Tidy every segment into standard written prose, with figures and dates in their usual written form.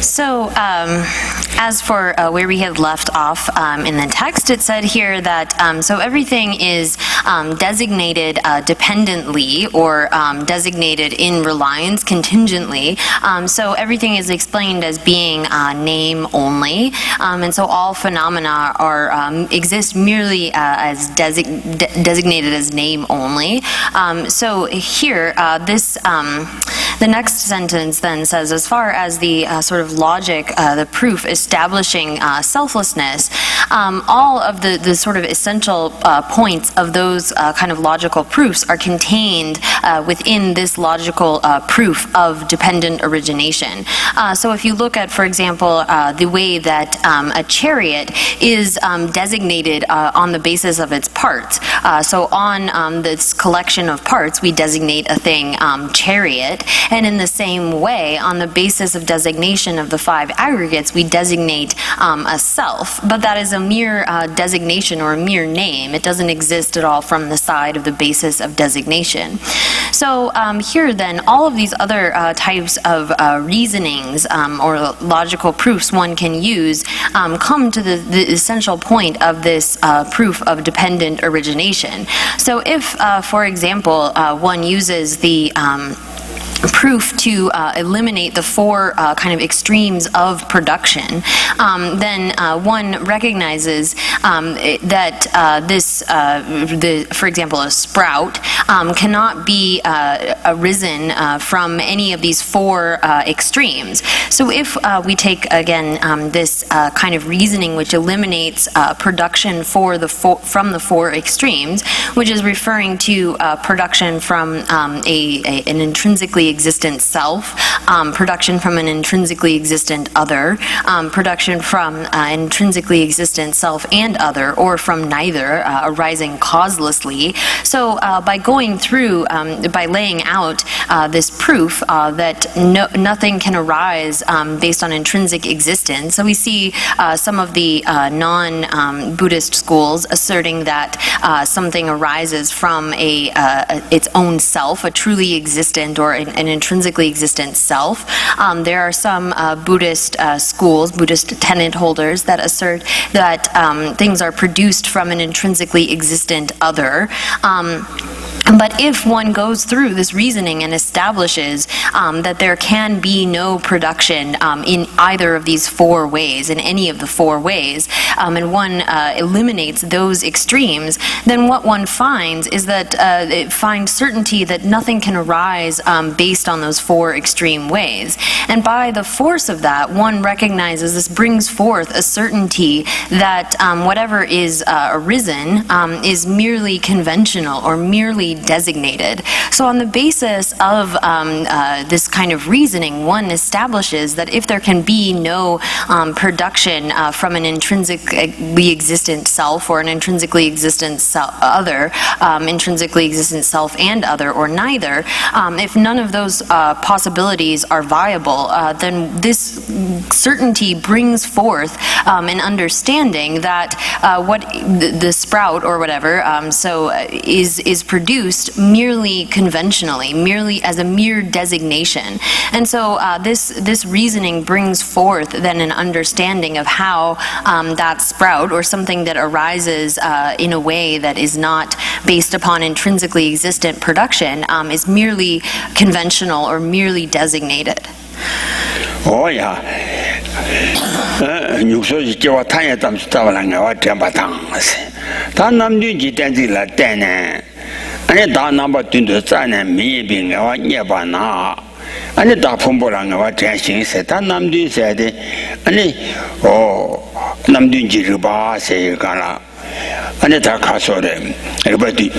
So, as for where we had left off in the text, it said here that so everything is designated dependently or designated in reliance contingently. So everything is explained as being name only, and so all phenomena are exist merely as designated as name only. So here, the next sentence then says, as far as the sort of logic, the proof establishing selflessness, all of the sort of essential points of those kind of logical proofs are contained within this logical proof of dependent origination. So if you look at, for example, the way that a chariot is designated on the basis of its parts. So on this collection of parts, we designate a thing chariot. And in the same way, on the basis of designation of the 5 aggregates, we designate a self, but that is a mere designation or a mere name. It doesn't exist at all from the side of the basis of designation. So here then, all of these other types of reasonings or logical proofs one can use come to the essential point of this proof of dependent origination. So if, for example, one uses the proof to eliminate the four kind of extremes of production, then one recognizes that for example, a sprout cannot be arisen from any of these four extremes. So if we take again this kind of reasoning which eliminates production from the four extremes, which is referring to production from an intrinsically existent self, production from an intrinsically existent other, production from an intrinsically existent self and other, or from neither, arising causelessly. So by going through, by laying out this proof that nothing can arise based on intrinsic existence, so we see some of the non-Buddhist schools asserting that something arises from its own self, a truly existent or an intrinsically existent self. There are some Buddhist schools, Buddhist tenet holders, that assert that things are produced from an intrinsically existent other. But if one goes through this reasoning and establishes that there can be no production in either of these four ways, in any of the four ways, and one eliminates those extremes, then what one finds is that it finds certainty that nothing can arise based on those four extreme ways. And by the force of that, one recognizes this brings forth a certainty that whatever is arisen is merely conventional or merely designated. So on the basis of this kind of reasoning, one establishes that if there can be no production from an intrinsically existent self or an intrinsically existent other, intrinsically existent self and other, or neither, if none of those possibilities are viable, then this certainty brings forth an understanding that what the sprout or whatever is produced merely conventionally, merely as a mere designation. And so this reasoning brings forth then an understanding of how that sprout, or something that arises in a way that is not based upon intrinsically existent production, is merely conventional or merely designated. Oh yeah. 육소지 저와 타야 담수 타발랑 와 템바탕. 다 남주지 댄지라 댄네. 아니 다 남바 뛴도 짜네 미빙 와 녀바나. 아니 다 폼보랑 와 대신세 다 남주세야 돼. 아니 남주지를 봐세 가라. 아니 다 가서래. everybody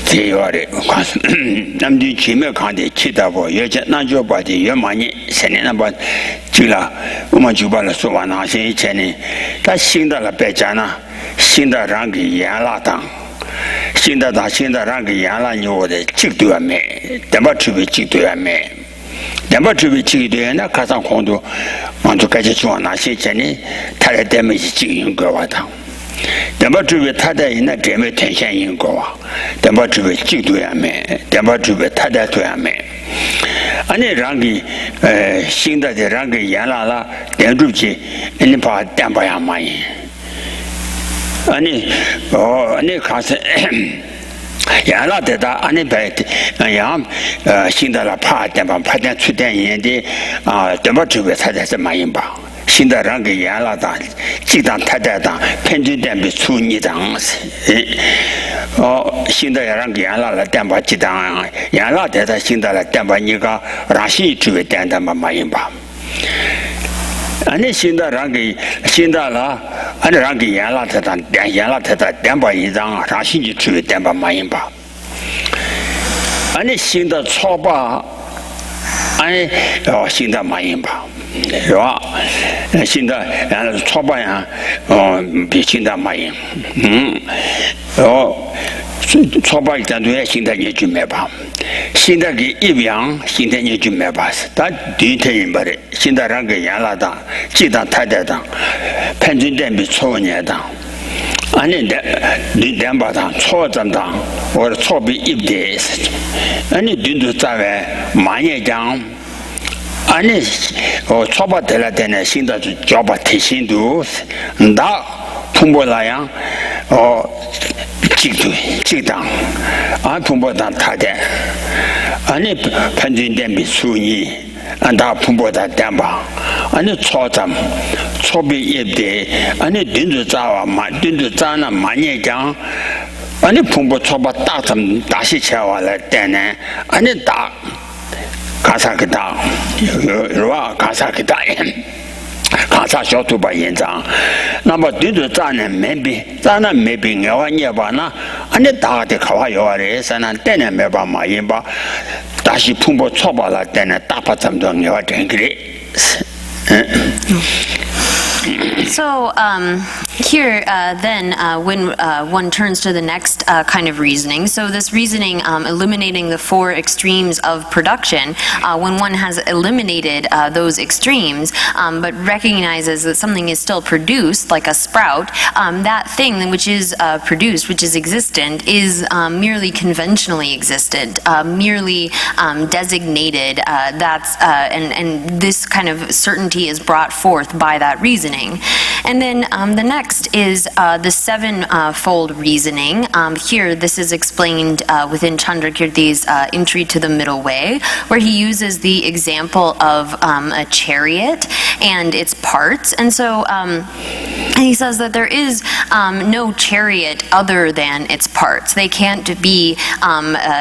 제요래 가서 남주 지메 간데 치다고 여자 나줘 봐지 여만이 세네나 봐 지라 엄마 주발라 소와나 신 전에 다 신다라 배잖아 신다랑기 야라당 신다랑기 야라뇨데 직도야매 담바추비 직도야매 담바추비 직도야나 가상 공도 먼저 가지 좋아나 신 전에 타래 때문에 지금 거와다 담바주베 타다이나 데메 텐션인 거와 담바주베 찍도야매 담바주베 타다도야매 아니 랑기 신다데 랑기 야라라 댄주지 인파 담바야마이 아니 가서 야라데다 아니 베티 야 신다라 파 담바 파단 추단인데 담바주베 타다서 마인바 신다랑게 야라다 직당 타다다 편진된비 수니당 신다랑게 야라라 담바 직당 야라데다 신다라 담바 니가 라시 주에 된다마 마인바 아니 신다랑게 신다라 아니 랑게 야라다다 담바 이당 라시 주에 된바 마인바 아니 신다 초바 아니 신다 마인바 是吧？现在操办呀，比现在慢，操办单独也现在也就没吧，现在给一样，现在也就没吧，但对他人不的，现在让给原来的，鸡蛋太太的，盘中蛋比炒年的。 아니 덴바다 초점당 or 초비 입데스 아니 딘도 자베 마녀장 아니 초바텔라 되네 신도 조바 티신도 나 풍보라야 직당 아 풍보다 타데 아니 편진된 수니 안다 풍보다 덴바 아니 초점 초비 입데 아니 딘도 자와 딘도 자나 마녀장 아니 풍보 초바 따점 다시 채워라 때네 아니 다 가사기다 요와 가사기다 가사 쇼투바 연장 나뭐 뒤도 자는 맵비 자는 맵비 여와녀바나 아니 다한테 가와요아래 사난 때네 매바 마인바 다시 풍보 초바라 때네 따파점도 여와 된그리 So here then when one turns to the next kind of reasoning, so this reasoning eliminating the four extremes of production, when one has eliminated those extremes but recognizes that something is still produced, like a sprout, that thing which is produced, which is existent, is merely conventionally existent, merely designated, and this kind of certainty is brought forth by that reasoning. And then the next is the sevenfold reasoning. Here, this is explained within Chandrakirti's entry to the middle way, where he uses the example of a chariot and its parts. And so he says that there is no chariot other than its parts. They can't be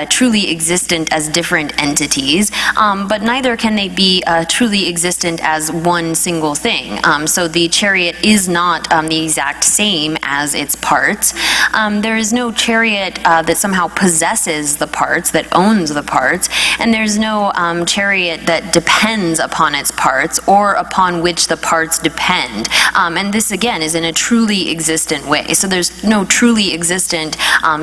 truly existent as different entities, but neither can they be truly existent as one single thing. So the chariot is not the exact same as its parts. There is no chariot that somehow possesses the parts, that owns the parts, and there's no chariot that depends upon its parts or upon which the parts depend. And this again is in a truly existent way. So there's no truly existent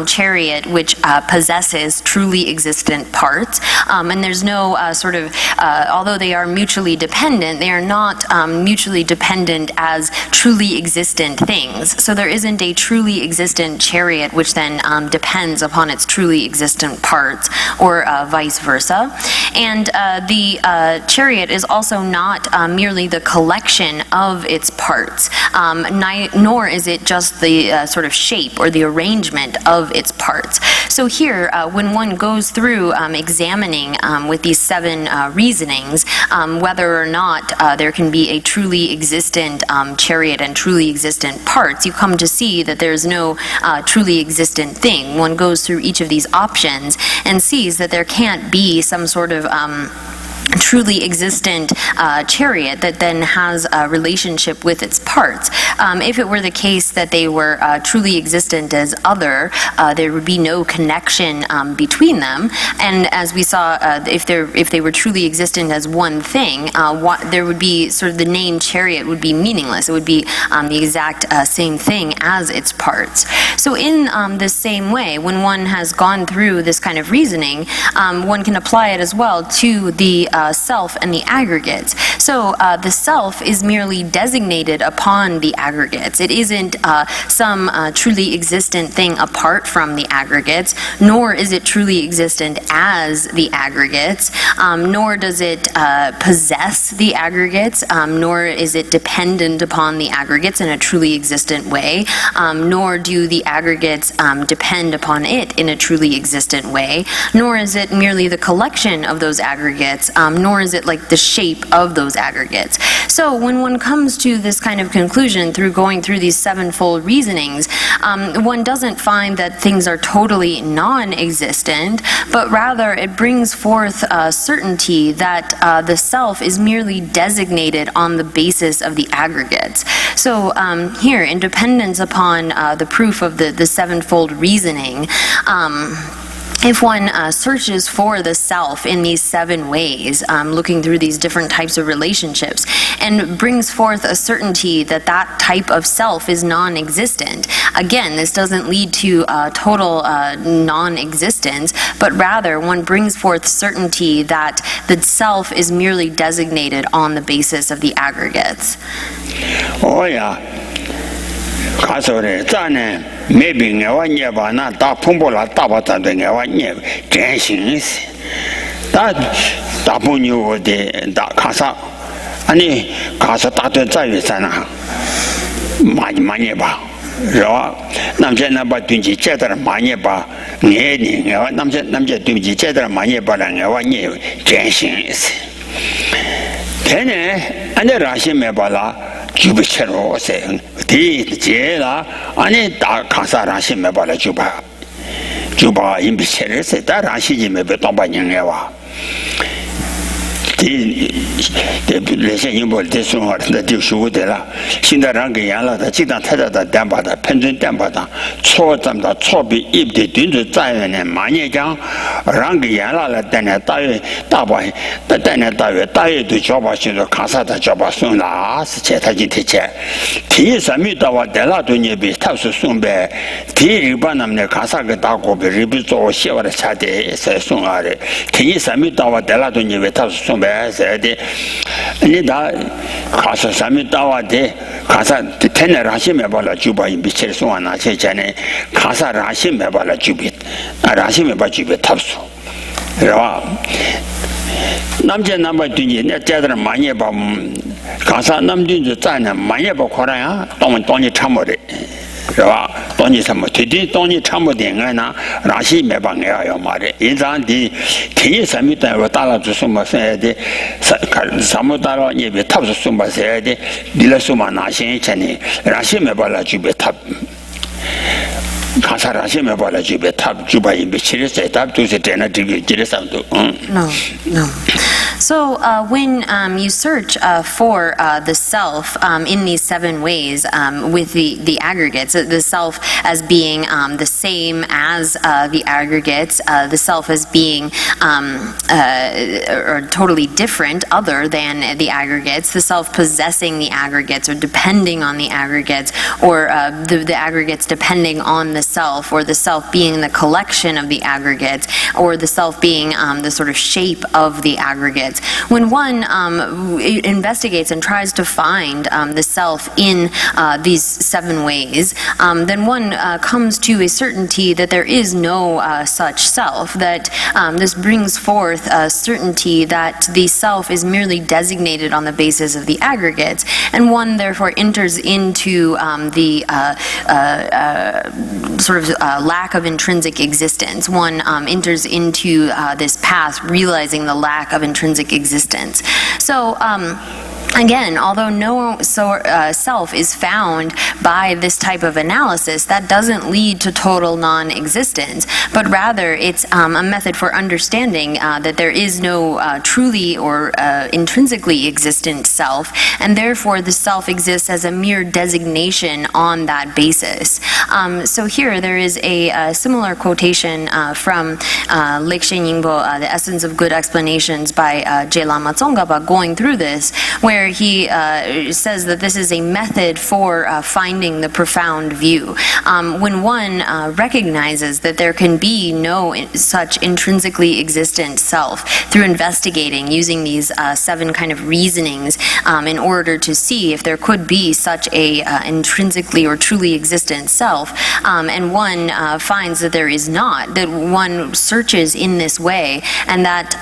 chariot which possesses truly existent parts, and there's no although they are mutually dependent, they are not mutually dependent as truly existent things. So there isn't a truly existent chariot which then depends upon its truly existent parts, or vice versa. And the chariot is also not merely the collection of its parts, nor is it just the sort of shape or the arrangement of its parts. So here, when one goes through examining with these seven reasonings, whether or not there can be a truly existent chariot and truly existent parts, you come to see that there's no truly existent thing. One goes through each of these options and sees that there can't be some sort of truly existent chariot that then has a relationship with its parts. If it were the case that they were truly existent as other, there would be no connection between them. And as we saw, if they were truly existent as one thing, there would be sort of the name chariot would be meaningless. It would be the exact same thing as its parts. So in the same way, when one has gone through this kind of reasoning, one can apply it as well to the self and the aggregates. So the self is merely designated upon the aggregates. It isn't some truly existent thing apart from the aggregates, nor is it truly existent as the aggregates, nor does it possess the aggregates, nor is it dependent upon the aggregates in a truly existent way, nor do the aggregates depend upon it in a truly existent way, nor is it merely the collection of those aggregates, nor is it like the shape of those aggregates. So when one comes to this kind of conclusion through going through these sevenfold reasonings, one doesn't find that things are totally non-existent, but rather it brings forth certainty that the self is merely designated on the basis of the aggregates. So here, in dependence upon the proof of the sevenfold reasoning, if one searches for the self in these seven ways, looking through these different types of relationships, and brings forth a certainty that that type of self is non-existent, again, this doesn't lead to total non-existence, but rather one brings forth certainty that the self is merely designated on the basis of the aggregates. Oh yeah. 가서래 자네 매빙에와 녀바나 다 풍보라 따바다도 녀와 녀 전신스 다 다분요데 다 가사 아니 가서 다들 자유잖아 많이 봐 저 남자나 봐 든지 제대로 많이 봐 네네 남자 든지 제대로 많이 봐라 녀와 녀 전신스 걔네 안에 라시메 봐라 주비체로 오세 디제라 아니 다 가사라시메 봐라 주바 임비체를 세다 라시지메 베동바냥에와 레센이볼 대송하는데 디슈고데라 신다랑게 양라다 지단 타자다 담바다 편전 담바다 초점다 초비 입대 든저 자연에 많이장 랑게 양라라 때네 따위 따바이 때네 따위도 줘봐시도 가사다 줘봐송라 스체타지 대체 디사미다와 데라도니비 탑수 송배 디리바남네 가사가 다고비 리비조 시와라 차데 세송아레 디사미다와 데라도니비 탑수 송배 세데 아니다 가서 삼이 따와데 가사 테네를 하시면 봐라 주바이 미칠 송하나 제전에 가사를 하시면 봐라 주비 하시면 봐 주비 탑수 그래와 남자 남바 뒤에 내 자들 많이 봐 가사 남진저 자는 많이 봐 거라야 돈이 참으래 그래와 돈이 참뭐 뒤뒤 돈이 참모된거나 라시 매방해요 말에 인상디 뒤에 삼이다고 따라서 숨어서야돼 사무다로 예배 탑수 숨어서야돼 딜라수만 나신 전에 라시 매발라 주베 탑 가사라시메 발라 주베 탑 주바이 미치르세 탑 두세 테나 디기 지르삼도 No. So when you search for the self in these 7 ways with the aggregates, the self as being the same as the aggregates, the self as being or totally different other than the aggregates, the self possessing the aggregates or depending on the aggregates, or the aggregates depending on the self, or the self being the collection of the aggregates, or the self being the sort of shape of the aggregates. When one investigates and tries to find the self in these 7 ways, then one comes to a certainty that there is no such self, that this brings forth a certainty that the self is merely designated on the basis of the aggregates, and one therefore enters into the sort of lack of intrinsic existence. One enters into this path realizing the lack of intrinsic existence. So again, although no self is found by this type of analysis, that doesn't lead to total non-existence, but rather it's a method for understanding that there is no truly or intrinsically existent self, and therefore the self exists as a mere designation on that basis. So here there is a similar quotation from Lekshen Yingbo, The Essence of Good Explanations by J. Lama Tsongkhapa, going through this, where he says that this is a method for finding the profound view. When one recognizes that there can be no such intrinsically existent self through investigating, using these 7 kind of reasonings in order to see if there could be such a intrinsically or truly existent self, and one finds that there is not, that one searches in this way, and that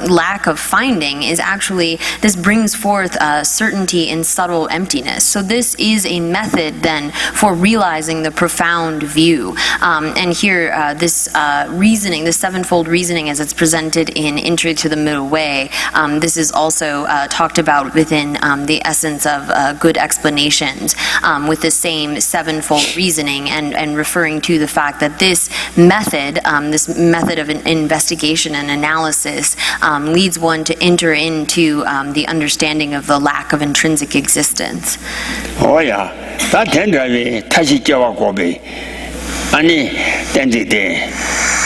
lack of finding is actually, this brings forth certainty in subtle emptiness. So this is a method then for realizing the profound view. And here this reasoning, this 7-fold reasoning as it's presented in Entry to the Middle Way, this is also talked about within the Essence of Good Explanations, with the same 7-fold reasoning, and referring to the fact that this method of an investigation and analysis leads one to enter into the understanding of the lack of intrinsic existence. Oh yeah, that tenderly tashi jawa gobe. Ani tendide,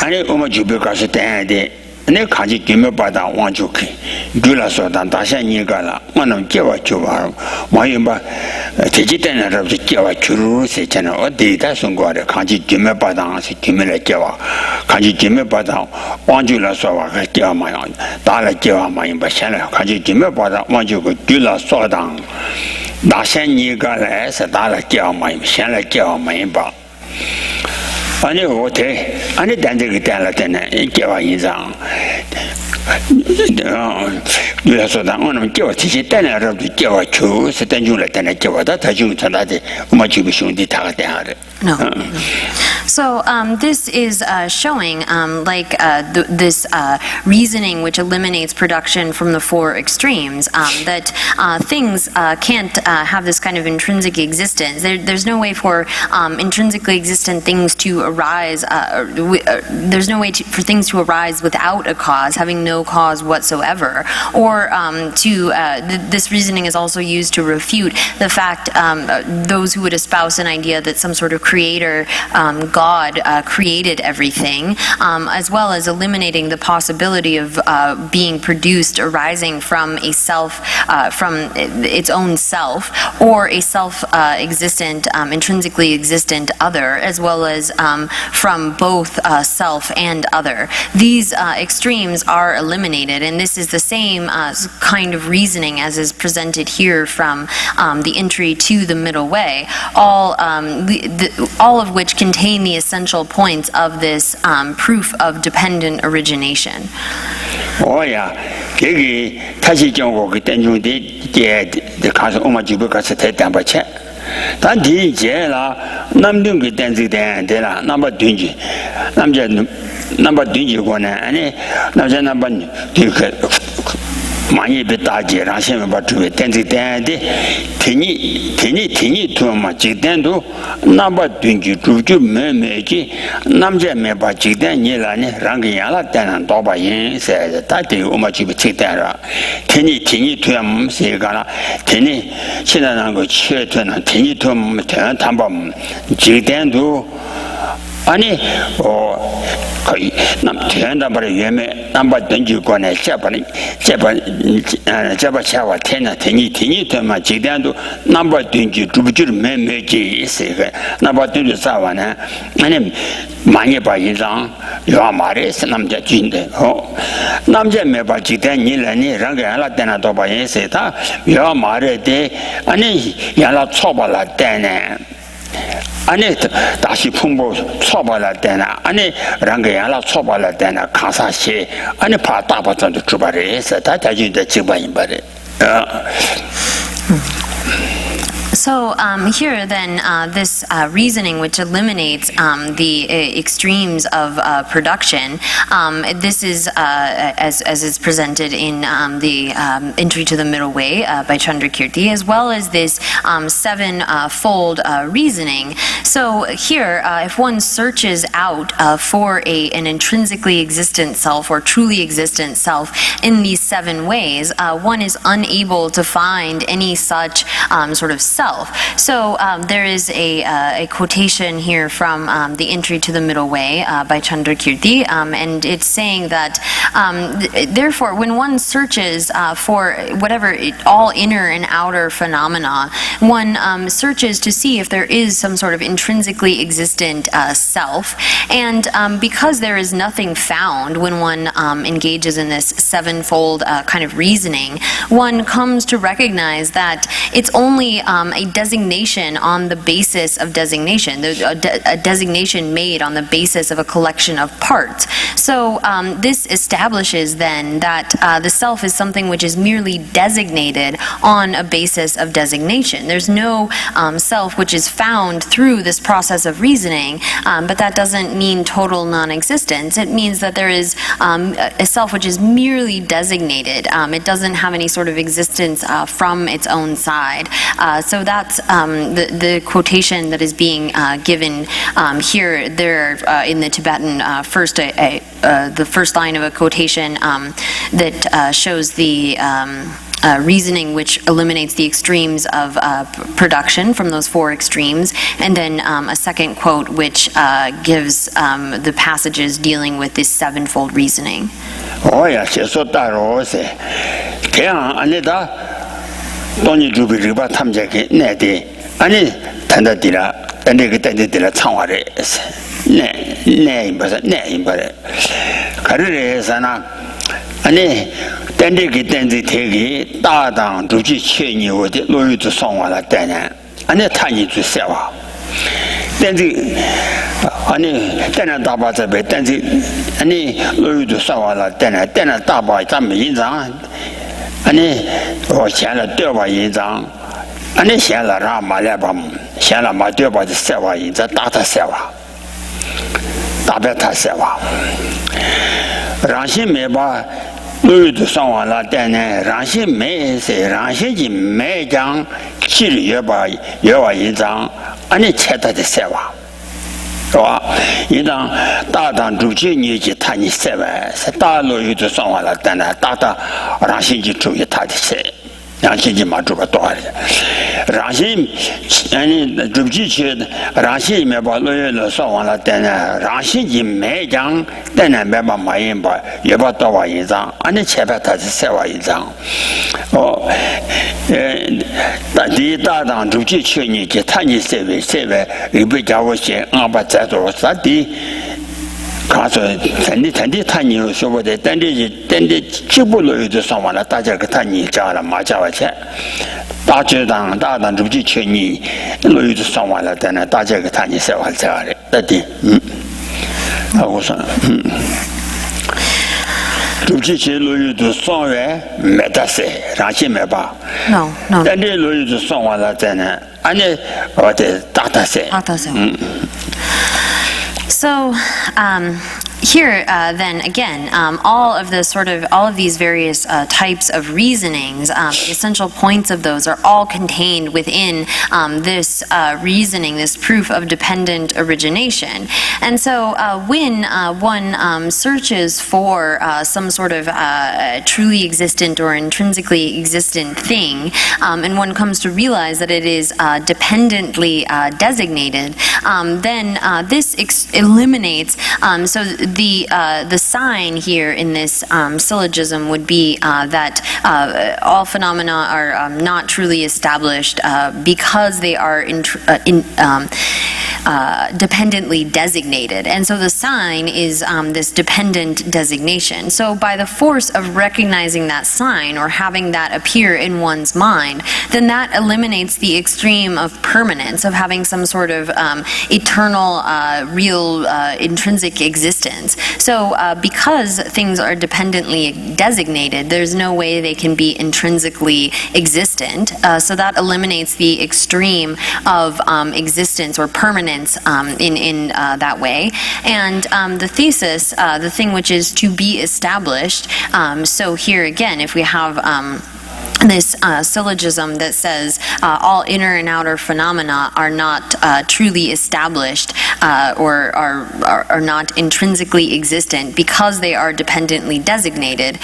ani umajubi kasu tende. 내 가지 김에바다 완주기 둘러서다 다시 니가라 만은 깨와 줘봐 뭐이마 디지털에서 깨와 주로 세잖아 어디다 선거를 가지 김에바다에서 김에를 깨와 가지 김에바다 완주라서 와가 깨와마요 달아 깨와마요 바샤라 가지 김에바다 완주고 둘러서다 大仙尼个来是打了叫嘛，先来叫嘛一把。反正我对，俺这单这个单了单呢，叫我一张。对他说的，我们叫我这些单来着，叫我就是单用了单来叫我的，他就他那的，我们就不兄弟他个单的。No. So this is showing this reasoning which eliminates production from the four extremes, that things can't have this kind of intrinsic existence. There's no way for intrinsically existent things to arise, there's no way for things to arise without a cause, having no cause whatsoever. Or this reasoning is also used to refute the fact those who would espouse an idea that some sort of creator, God, created everything, as well as eliminating the possibility of being produced arising from a self, from its own self, or a self-existent, intrinsically existent other, as well as from both self and other. These extremes are eliminated, and this is the same kind of reasoning as is presented here from the entry to the middle way, all of which contain the essential points of this proof of dependent origination. Oh yeah, 그게 다시 정고 그 땡중데 제 가서 엄마 집에 가서 대담 받쳐. 단지 제라 남든 그 땡지대 되라 남바 든지 남자 남바 든지 거네 아니 남자 남바 그 많이 배다지 라시면 받고 땡지대데 테니 투마 지된도 남바 든지 주주 매매지 남자 매바 지된이라니 랑기야라 때는 도바인 세 다들 엄마 집에 책대라 테니 투야 세가라 테니 신나는 거 치에는 테니 투 담밤 지된도 아니 거의 남편다 말에 예매 남바 던지고네 제발 차와 테나 테니 테마 지단도 남바 던지 두부줄 매매지 있어요. 남바 던지 싸와네. 아니 많이 봐 인상 요 말에서 남자 진데 남자 매바 지단 일하니 랑가라 때나 도 봐 있어다. 요 말에데 아니 야라 초발라 때네. 아니 다시 풍부 초발할 때나 아니 랑게야라 초발할 때나 가사시 아니 파다바전도 주발해서 다 자주도 지바인 바래. So here then this reasoning which eliminates the extremes of production, this is as is presented in the entry to the middle way by Chandrakirti, as well as this seven-fold reasoning. So here, if one searches out for an intrinsically existent self or truly existent self in these seven ways, one is unable to find any such sort of self. So there is a quotation here from the entry to the middle way by Chandrakirti, and it's saying that therefore when one searches for whatever all inner and outer phenomena, one searches to see if there is some sort of intrinsically existent self, and because there is nothing found when one engages in this sevenfold kind of reasoning, one comes to recognize that it's only a designation on the basis of designation, a designation made on the basis of a collection of parts. So this establishes then that the self is something which is merely designated on a basis of designation. There's no self which is found through this process of reasoning, but that doesn't mean total non-existence. It means that there is a self which is merely designated. It doesn't have any sort of existence from its own side. So that's the quotation that is being given here. There in the Tibetan the first line of a quotation that shows the reasoning which eliminates the extremes of production from those four extremes, and then a second quote which gives the passages dealing with this sevenfold reasoning. Oh yeah, so 따로세. 그냥 안에다 돈이 주비 리바 탐색이 내대. 아니 단다디라 단데 그 단데디라 창화래. 네 임바래. 가르래서나 아니 땡데기 땡지 대기 다당 두지 체니 어디 로유도 송와라 때네 아니 타니 주세와 땡지 아니 때나 다바자베 땡지 아니 로유도 송와라 때네 때나 다바 잠 인장 아니 我写了对吧一张 아니写了让马来吧写了嘛对吧的写话一张大他写话大别他写话让心没吧 로유도 상황라 때문에 랑시 매세 랑시지 매장 질 여바 여와 이장 아니 채다데 세와 와 이당 다당 주지 니지 타니 세와 다 로유도 상황라 때문에 다다 랑시지 주의 타데 세 랑시지 마주가 도하래 랑시 아니 주지 랑시 매바 로유도 상황라 때문에 랑시지 매장 때문에 매바 마인바 여바 도와 이장 아니 제바타지 세와 이장 디 다당 주지 체니 게 타니 세베 세베 리베 자고시 아바 자도 사디 가서 단디 타니 소보데 단디 지불로도 상관나 다자 그 타니 자라 마자와체 다당 주지 체니 로유도 상관나 되나 다자 그 타니 세와 자래 다디 하고서 주지 로유도 상외 메다세 라시 메바 No. 단디 로유도 상관나 되나 아니 어디 다다세 So, here, then again, all of these various types of reasonings, the essential points of those are all contained within this reasoning, this proof of dependent origination. And so, when one searches for some sort of truly existent or intrinsically existent thing, and one comes to realize that it is dependently designated, then this eliminates. So the sign here in this syllogism would be that all phenomena are not truly established because they are dependently designated. And so the sign is this dependent designation. So by the force of recognizing that sign or having that appear in one's mind, then that eliminates the extreme of permanence, of having some sort of eternal, real, intrinsic existence. So because things are dependently designated, there's no way they can be intrinsically existent. So that eliminates the extreme of existence or permanence in that way. And the thesis, the thing which is to be established, so here again, if we have this syllogism that says all inner and outer phenomena are not truly established or are not intrinsically existent because they are dependently designated.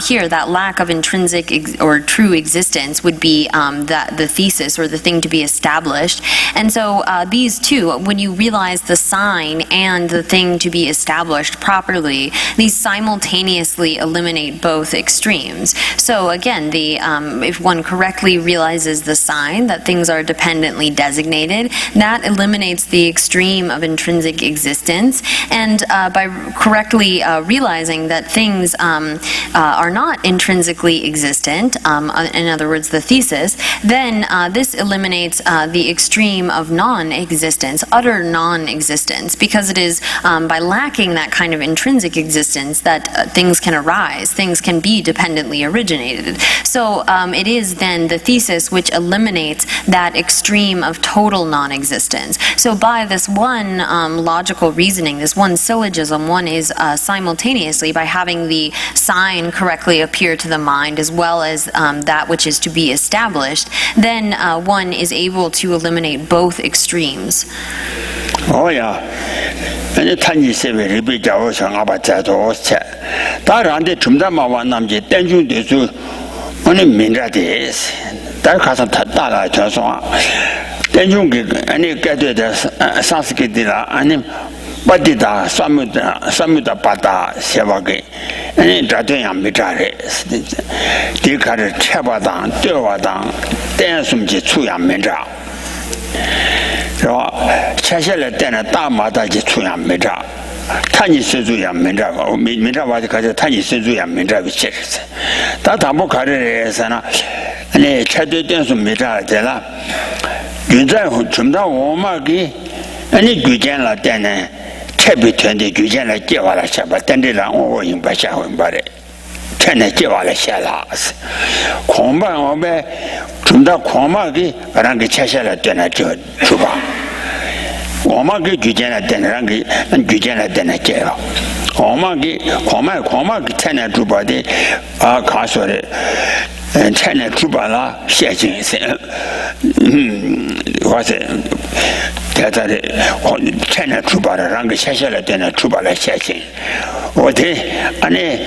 Here, that lack of intrinsic or true existence would be the thesis or the thing to be established. And so these two, when you realize the sign and the thing to be established properly, these simultaneously eliminate both extremes. So again, if one correctly realizes the sign that things are dependently designated, that eliminates the extreme of intrinsic existence. And by correctly realizing that things are not intrinsically existent, in other words, the thesis, then this eliminates the extreme of non-existence, utter non-existence, because it is by lacking that kind of intrinsic existence that things can arise, things can be dependently originated. So it is then the thesis which eliminates that extreme of total non-existence. So by this one logical reasoning, this one syllogism, one is simultaneously, by having the sign correctly appear to the mind as well as that which is to be established, then one is able to eliminate both extremes. Oh yeah. 아니 탄지 세베를 비자고 상아바 자도 체 다란데 줌다마와 남지 땡중대수 어느 민자데스 다 가서 다다라 저서 땡중게 아니 깨되다 산스케디라 아니 바디다 사무다 바다 세바게 아니 다도야 미자레 디카르 체바당 떼와당 땡숨지 추야 민자 是吧？接下来带着大马大去出洋没着， 타니 세주야 민자가 민자와도 가서 타니 세주야 민자가 치르세 다 담보 가르에서나 아니 차대된서 민자들라 윤자 좀다 오마기 아니 규견라 때네 채비된데 규견라 깨와라 샤바 던데랑 오인 바샤원 바래 채네 깨와라 샤라스 공방 오베 좀다 고마기 바람게 차샤라 때나 저 주바 오마기 규견라 때나랑 규견라 때나 깨요 오마기 고마기 채네 주바데 아 가서래 채네 주바라 셰징세 와세 대다리 채네 주바라랑 그 샤샤라 때나 주바라 셰징 어디 아니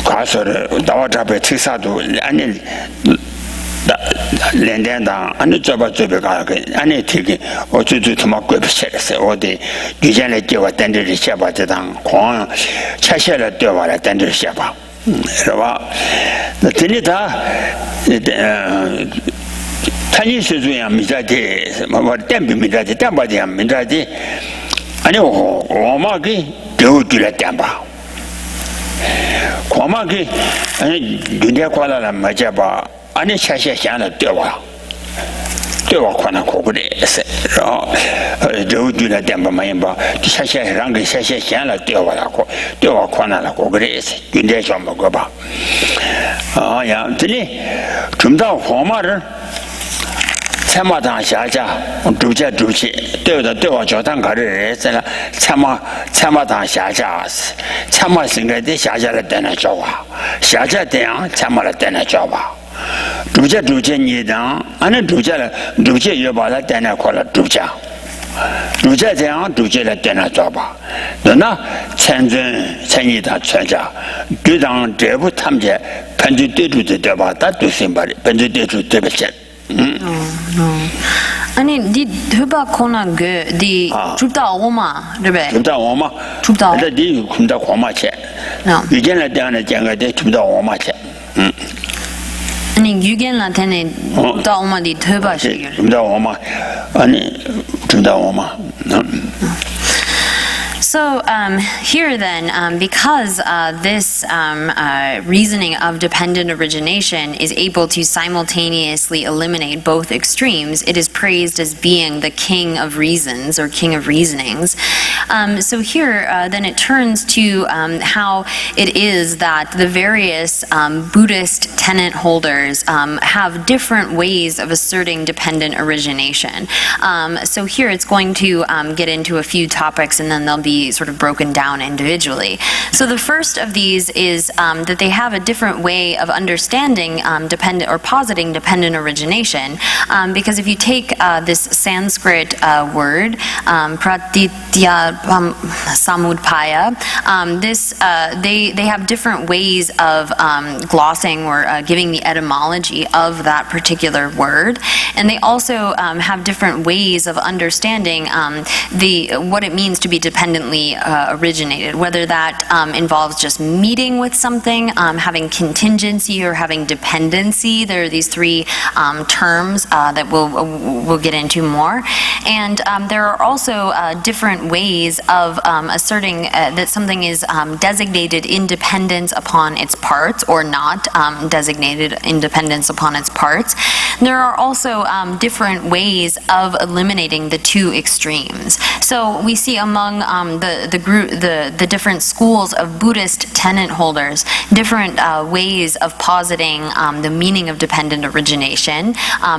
가서래 나와 잡에 특사도 아니 렌덴다 아니 잡아줘가 아니 되게 어쩌도 도막고 비슷했어 어디 유전에 끼워 던들이 샤바다당 공 차셔라 뛰어와라 던들 샤바 그러와 드니다 타니 수주야 미자데 뭐 템비 미자데 템바디야 미자데 아니 오마기 되어줄 템바 고마기 아니 윤대 콜라라 맞아봐 아니 샤샤샤나 되와 관한 고그레스 저주나 템바 마임바 샤샤랑 샤샤샤나 되와라고 되와 관한 고그레스 윤대 좀 먹어봐 아야 들리 좀더 호마를 참마당 샤자 주체对我教堂가르 에서라 참마당 샤자 참마 생각에 샤자를 때나 좋아 샤자 때야 참마를 때나 좋아 주체 니당 아니 주체 여바라 때나 콜라 주체 때야 주체를 때나 좋아 너나 천이다 천자 주당 대부 탐제 편지 대주도 대바 다 두신바리 편지 대주 대베체 아니 디 드바 코나게 디 줍다 오마对不对 줍다 오마 줍다 디 줍다 고마체 유견에 대한 장가데 줍다 오마체 아니 유견라 테네 줍다 오마 디 드바 시 줍다 오마 아니 줍다 오마 So here then, because this reasoning of dependent origination is able to simultaneously eliminate both extremes, it is praised as being the king of reasons or king of reasonings. So here then it turns to how it is that the various Buddhist tenet holders have different ways of asserting dependent origination. So here it's going to get into a few topics and then they'll be sort of broken down individually. So the first of these is that they have a different way of understanding dependent or positing dependent origination, because if you take this Sanskrit word pratitya samudpaya, this they have different ways of glossing or giving the etymology of that particular word, and they also have different ways of understanding what it means to be dependently originated, whether that involves just meeting with something, having contingency, or having dependency. There are these three terms that we'll get into more. And there are also different ways of asserting that something is designated independence upon its parts or not designated independence upon its parts. There are also different ways of eliminating the two extremes. So we see among the different schools of Buddhist tenet holders different ways of positing the meaning of dependent origination,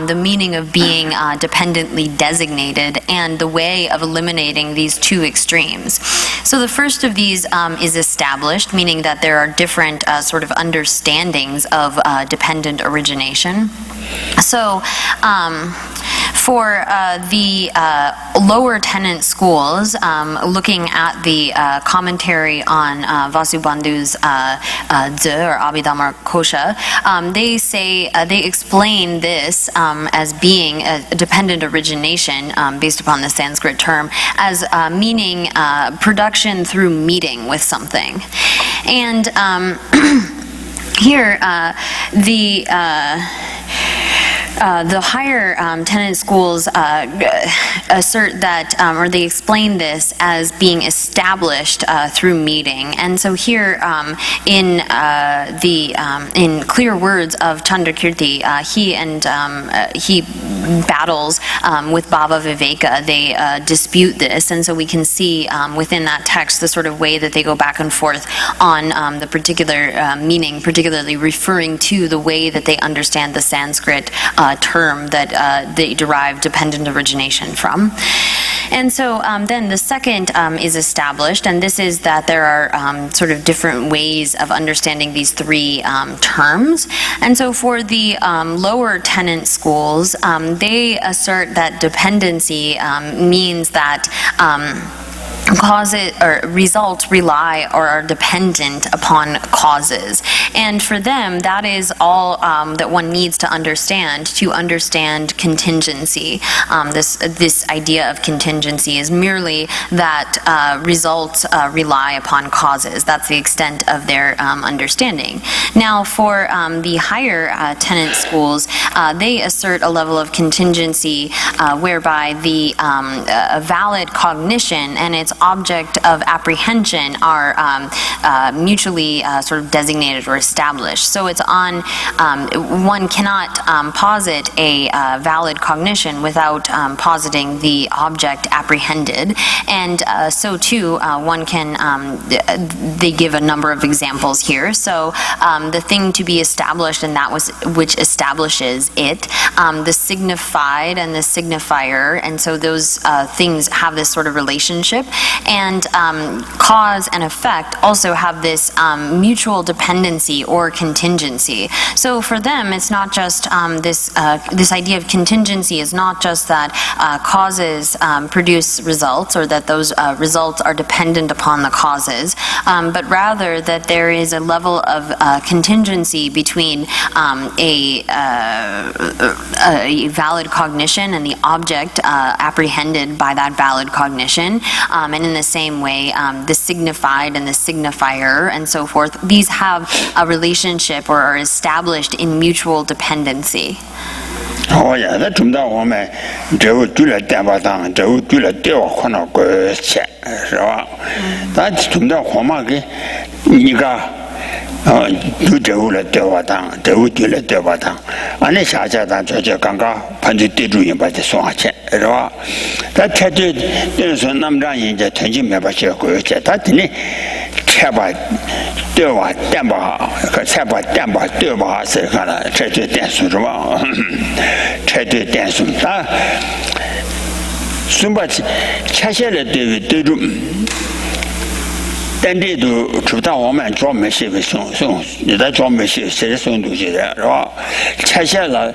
the meaning of being dependently designated, and the way of eliminating these two extremes. So the first of these is established, meaning that there are different sort of understandings of dependent origination. So for the lower tenet schools, looking at the commentary on Vasubandhu's Dzi or Abhidhamma Kosha, they explain this as being a dependent origination based upon the Sanskrit term as meaning production through meeting with something. And here The higher tenant schools assert that, or they explain this as being established through meeting. And so here, in clear words of Chandrakirti, he battles with Bhava Viveka. They dispute this, and so we can see within that text the sort of way that they go back and forth on the particular meaning, particularly referring to the way that they understand the Sanskrit term that they derive dependent origination from. And so then the second is established, and this is that there are sort of different ways of understanding these three terms. And so for the lower tenant schools, they assert that dependency means that causes or results rely or are dependent upon causes. And for them, that is all that one needs to understand contingency. This idea of contingency is merely that results rely upon causes. That's the extent of their understanding. Now, for the higher tenant schools, they assert a level of contingency whereby the valid cognition and its object of apprehension are mutually sort of designated or established. So it's on, one cannot posit a valid cognition without positing the object apprehended. And so too, one can, they give a number of examples here. So the thing to be established, and that was which establishes it, the signified and the signifier, and so those things have this sort of relationship. And cause and effect also have this mutual dependency or contingency. So for them, it's not just this idea of contingency is not just that causes produce results, or that those results are dependent upon the causes, but rather that there is a level of contingency between a valid cognition and the object apprehended by that valid cognition. And in the same way, the signified and the signifier and so forth, these have a relationship or are established in mutual dependency. Oh yeah, that from that woman, Joe do let them down, Joe do let Dale Connor go check. That's from that woman, you got. 都走了对吧？当走对了对吧？当，俺那下家当这刚刚盘子地主人把这送下去，是吧？他他这说那么让人家腾讯没把这过去，他真的菜吧对吧？蛋吧和菜吧蛋吧对吧？是看了这就点数是吧？这就点数他送把切下来对住。 但这都知道我们专门是送，你在专门是送东西的，是吧？切下来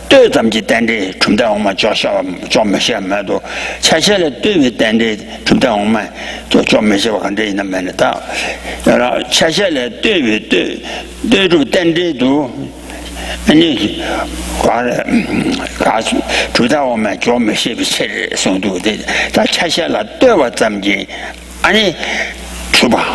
对咱们的单的，从在我们学校专门些蛮多，切下来对于单的，从在我们做专门些我看这那蛮的大，然后切下来对住单的都。 你花了，知道我们专门是切的送东的，他切下来对我咱们的，俺出吧，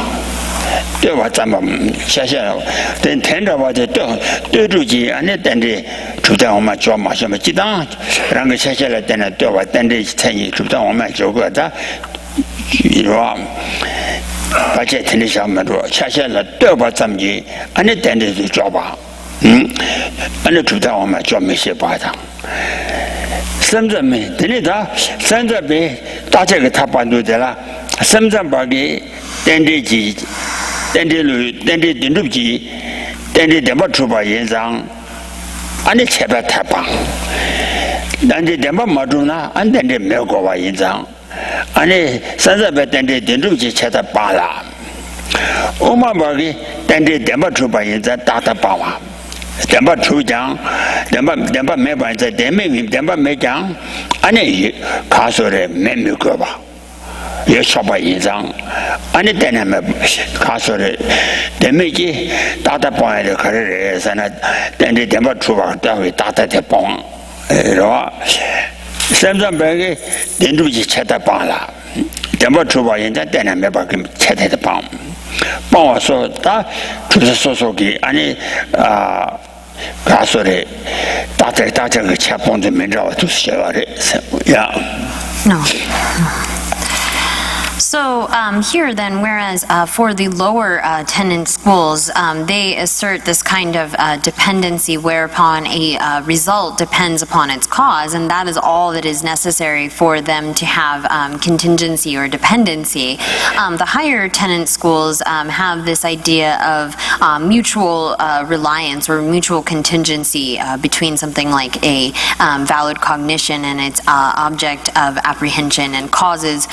对吧？咱们下下来，等听着吧，对住去，俺那等着，知道我们做嘛什么鸡蛋，然后下下来等着对吧？等着参与，知道我们做个的，是吧？把这听的小门做，下下来对吧？咱们的，俺那等着就做吧。 俺那知道我们专门写巴掌，深圳没，等于他深圳被大家给他帮助的了，深圳把给电力机、电力路、电力电路机、电力电报出版印章，俺那前边太棒，但是电报没中呢，俺电力没有过把印章，俺那深圳把电力电路机切的棒了，我们把给电力电报出版印章打的棒了。 电报抽奖，电报没办在电报没奖，俺那也卡说的没个吧，也少把印章，俺那电没卡说的，电没给打的帮的，可是现在电报出吧，单位打的帮，是吧？深圳白个电主机切的帮了，电报出吧，现在电没把给切的帮。帮我说，他就是说给俺的 가서래 다들 그 차본데 맨날 또 시작하래. 야. No. So here then, whereas for the lower tenant schools, they assert this kind of dependency whereupon a result depends upon its cause, and that is all that is necessary for them to have contingency or dependency. The higher tenant schools have this idea of mutual reliance or mutual contingency between something like a valid cognition and its object of apprehension, and causes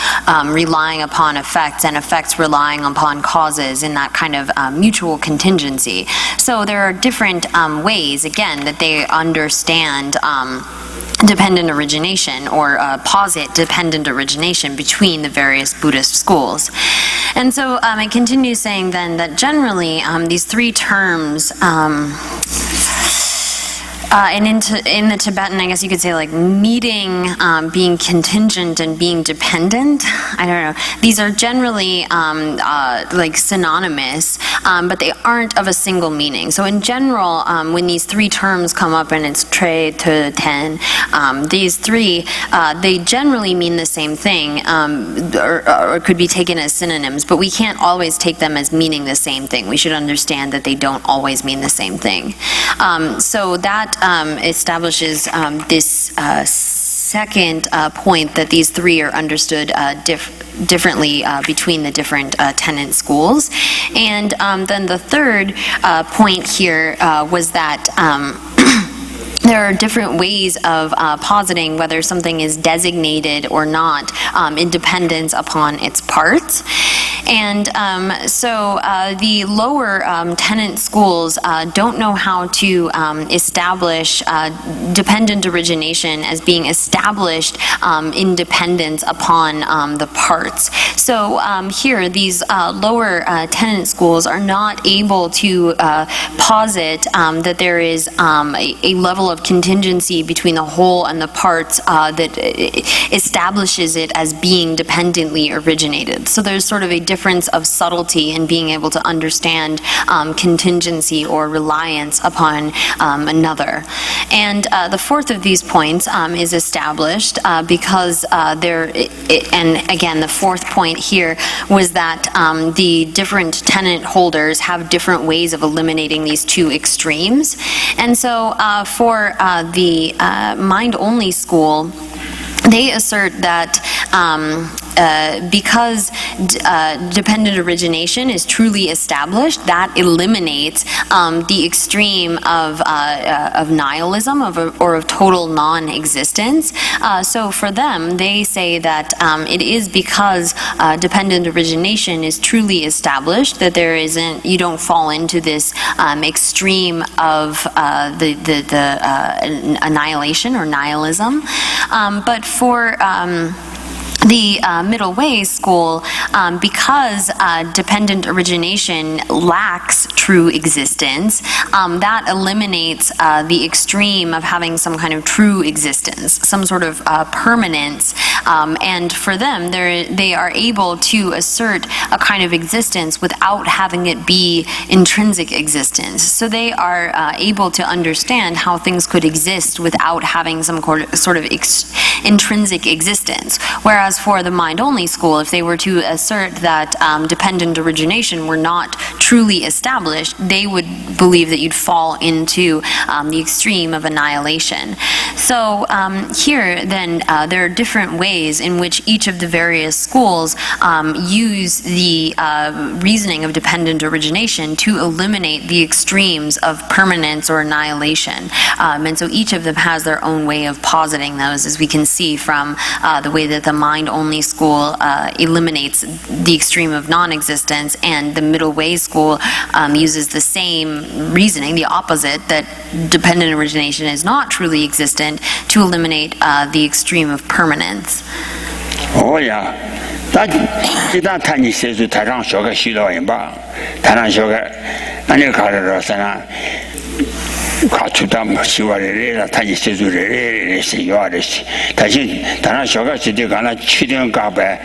relying upon effects and effects relying upon causes in that kind of mutual contingency. So there are different ways, again, that they understand dependent origination or posit dependent origination between the various Buddhist schools. And so it continues saying then that generally these three terms and in the Tibetan, I guess you could say like meeting, being contingent, and being dependent. I don't know. These are generally like synonymous, but they aren't of a single meaning. So in general, when these three terms come up, and it's tre, te, ten, these three, they generally mean the same thing, or could be taken as synonyms, but we can't always take them as meaning the same thing. We should understand that they don't always mean the same thing. So that establishes this second point, that these three are understood differently between the different tenant schools. And then the third point here was that there are different ways of positing whether something is designated or not in dependence upon its parts. And so the lower tenant schools don't know how to establish dependent origination as being established in dependence upon the parts. So here, these lower tenant schools are not able to posit that there is a level of contingency between the whole and the parts that establishes it as being dependently originated. So there's sort of a difference of subtlety in being able to understand contingency or reliance upon another. And the fourth of these points is established because and again, the fourth point here was that the different tenant holders have different ways of eliminating these two extremes. And so for the mind-only school, they assert that because dependent origination is truly established, that eliminates the extreme of nihilism or of total non-existence. So for them, they say that it is because dependent origination is truly established that there isn't, you don't fall into this extreme of the annihilation or nihilism. But for the middle way school, because dependent origination lacks true existence, that eliminates the extreme of having some kind of true existence, some sort of permanence. And for them, they are able to assert a kind of existence without having it be intrinsic existence. So they are able to understand how things could exist without having some sort of intrinsic existence. Whereas for the mind-only school, if they were to assert that dependent origination were not truly established, they would believe that you'd fall into the extreme of annihilation. So here, then, there are different ways in which each of the various schools use the reasoning of dependent origination to eliminate the extremes of permanence or annihilation. And so each of them has their own way of positing those, as we can see from the way that the mind-only school eliminates the extreme of non-existence, and the middle way school uses the same reasoning, the opposite, that dependent origination is not truly existent, to eliminate the extreme of permanence. Oh yeah. 他一旦谈你写出台上学个许多人吧，台上学个，那你考虑到啥呢？考出他们希望人了，他就写出人是要的是，但是台上学个是的，刚才确定搞白，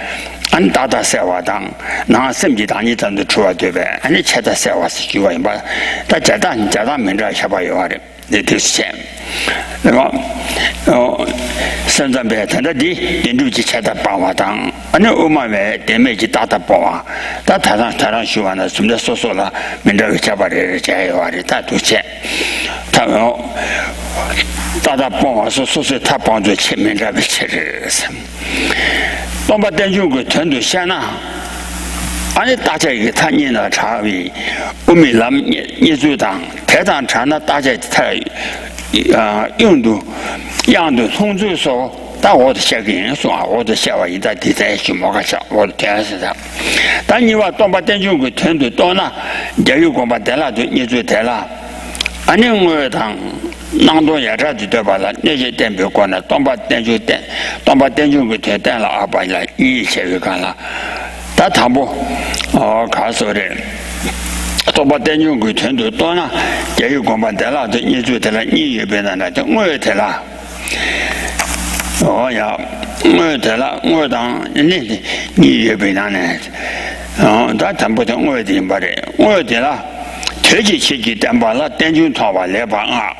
안 다다 세와당 나 심지당이 전도 추와 되베 아니 체다 세와스 기와 임바 다 자다 민자 샤바요 하래 네 뜻이 내가 선전배 단다디 인두지 체다 바와당 아니 오마메 데메지 다다 바와 다 다랑 쉬와나 숨다 소소라 민자 샤바레 자요 하래 다 뜻이 타요 다다 바와서 소소 타 방조 체민자 비체르东巴电军个团队先呐，俺大家一个他念了茶位，我们咱们业主党台长茶呢，大家他印度样度通知说，但我的写给人说啊，我的写完一在第三去毛个小，我的天是的。但你话东巴电军个团队到那，也有光把台了就业主台了，俺那我当。南东也这对吧了？那些代表官呢？东把电就电，东把电就给台电了啊，把了一切给干了。他谈不，看说的，东把电就给团队多呢，也有光把电了，这你就台了，你也别那就我也台了。呀，我也台了，我当你也别那呢。他谈不成我也听不的，我也台了，特级期间电把了，电就他把来把啊。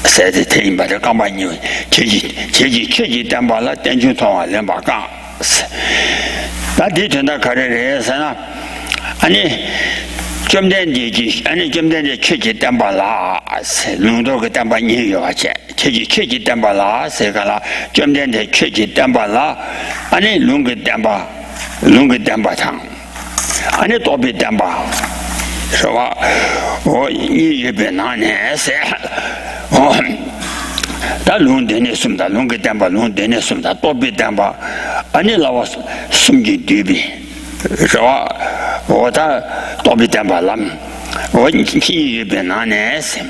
在这听把这刚把你确实担保了，电就通啊两把杠是，那地图那看着人生啊，俺你今天的俺你今天的确实担保了是，弄到个担保你有啊钱，确实担保了是个啦，今天的确实担保了，俺你弄个担保厂，俺你多别担保。是吧？你也别拿年噻，他弄点的送他，弄个担保，弄点的送他，多别担保，俺你老我送进对比，是吧？我他多别担保了，你也别拿年噻，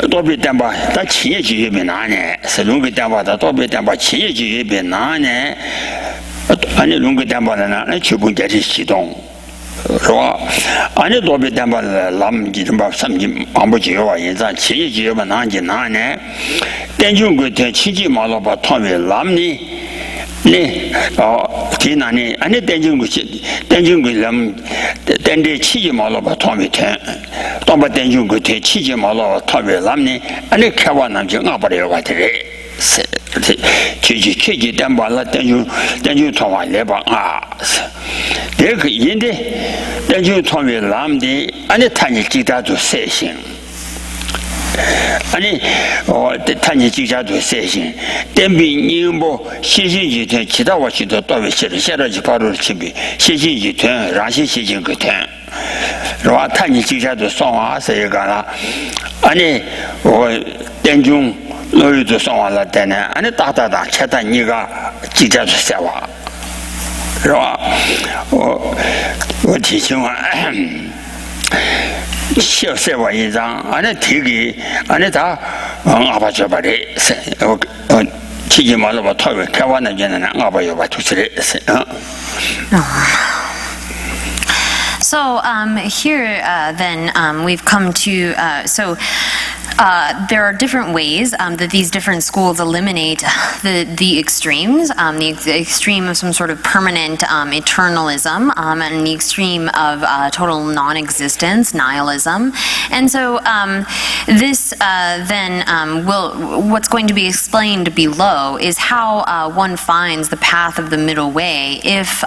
多别担保，他企业就也别拿年，是弄个担保，他多别担保，企业就也别拿年，俺你弄个担保的呢，那就不在这启动。是吧？俺这多别担保了，咱们这种把什么帮不起话，现在企业就要把拿进拿呢。电军国的企业嘛，老把团为咱们呢，在哪里？俺这电军国咱们电的企业嘛，老把团为团，当把电军国的企业嘛，老团为咱们呢，俺这开完那就俺不了话的嘞。是，确实担保了，电就团完来吧啊！是，这个人的电就团为咱们的，俺的谈你几大做实行，俺的谈你几大做实行，电比你不先进集团，其他我去到到位写的，现在就跑到区别，先进集团，然后先进个团，是吧？谈你几大做双话是一个啦，俺的电中。老有做上完了的呢，俺那大吃的你个几天是下话，是吧？我提醒我，小下话一张，俺那提给俺那他，俺把这把的是，我提起嘛了我讨论开完那件呢，俺把要把吐出来是啊。So here then we've come to there are different ways that these different schools eliminate the extremes, the extreme of some sort of permanent eternalism, and the extreme of total non-existence, nihilism. And so this then what's going to be explained below is how one finds the path of the middle way if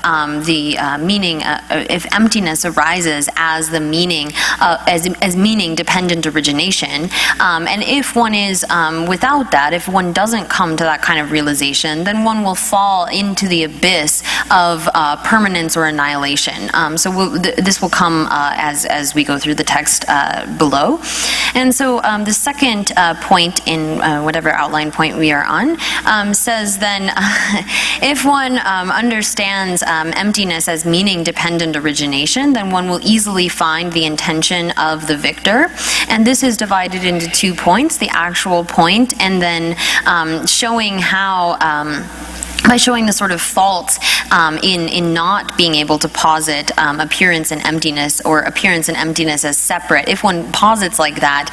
if emptiness arises as the meaning, as meaning dependent origination. And if one is without that, if one doesn't come to that kind of realization, then one will fall into the abyss of permanence or annihilation. So this will come as we go through the text below. And so the second point in whatever outline point we are on says then if one understands emptiness as meaning dependent origination, then one will easily find the intention of the victor. And this is divided into 2 points, the actual point and then showing how by showing the sort of faults in not being able to posit appearance and emptiness, or appearance and emptiness as separate. If one posits like that,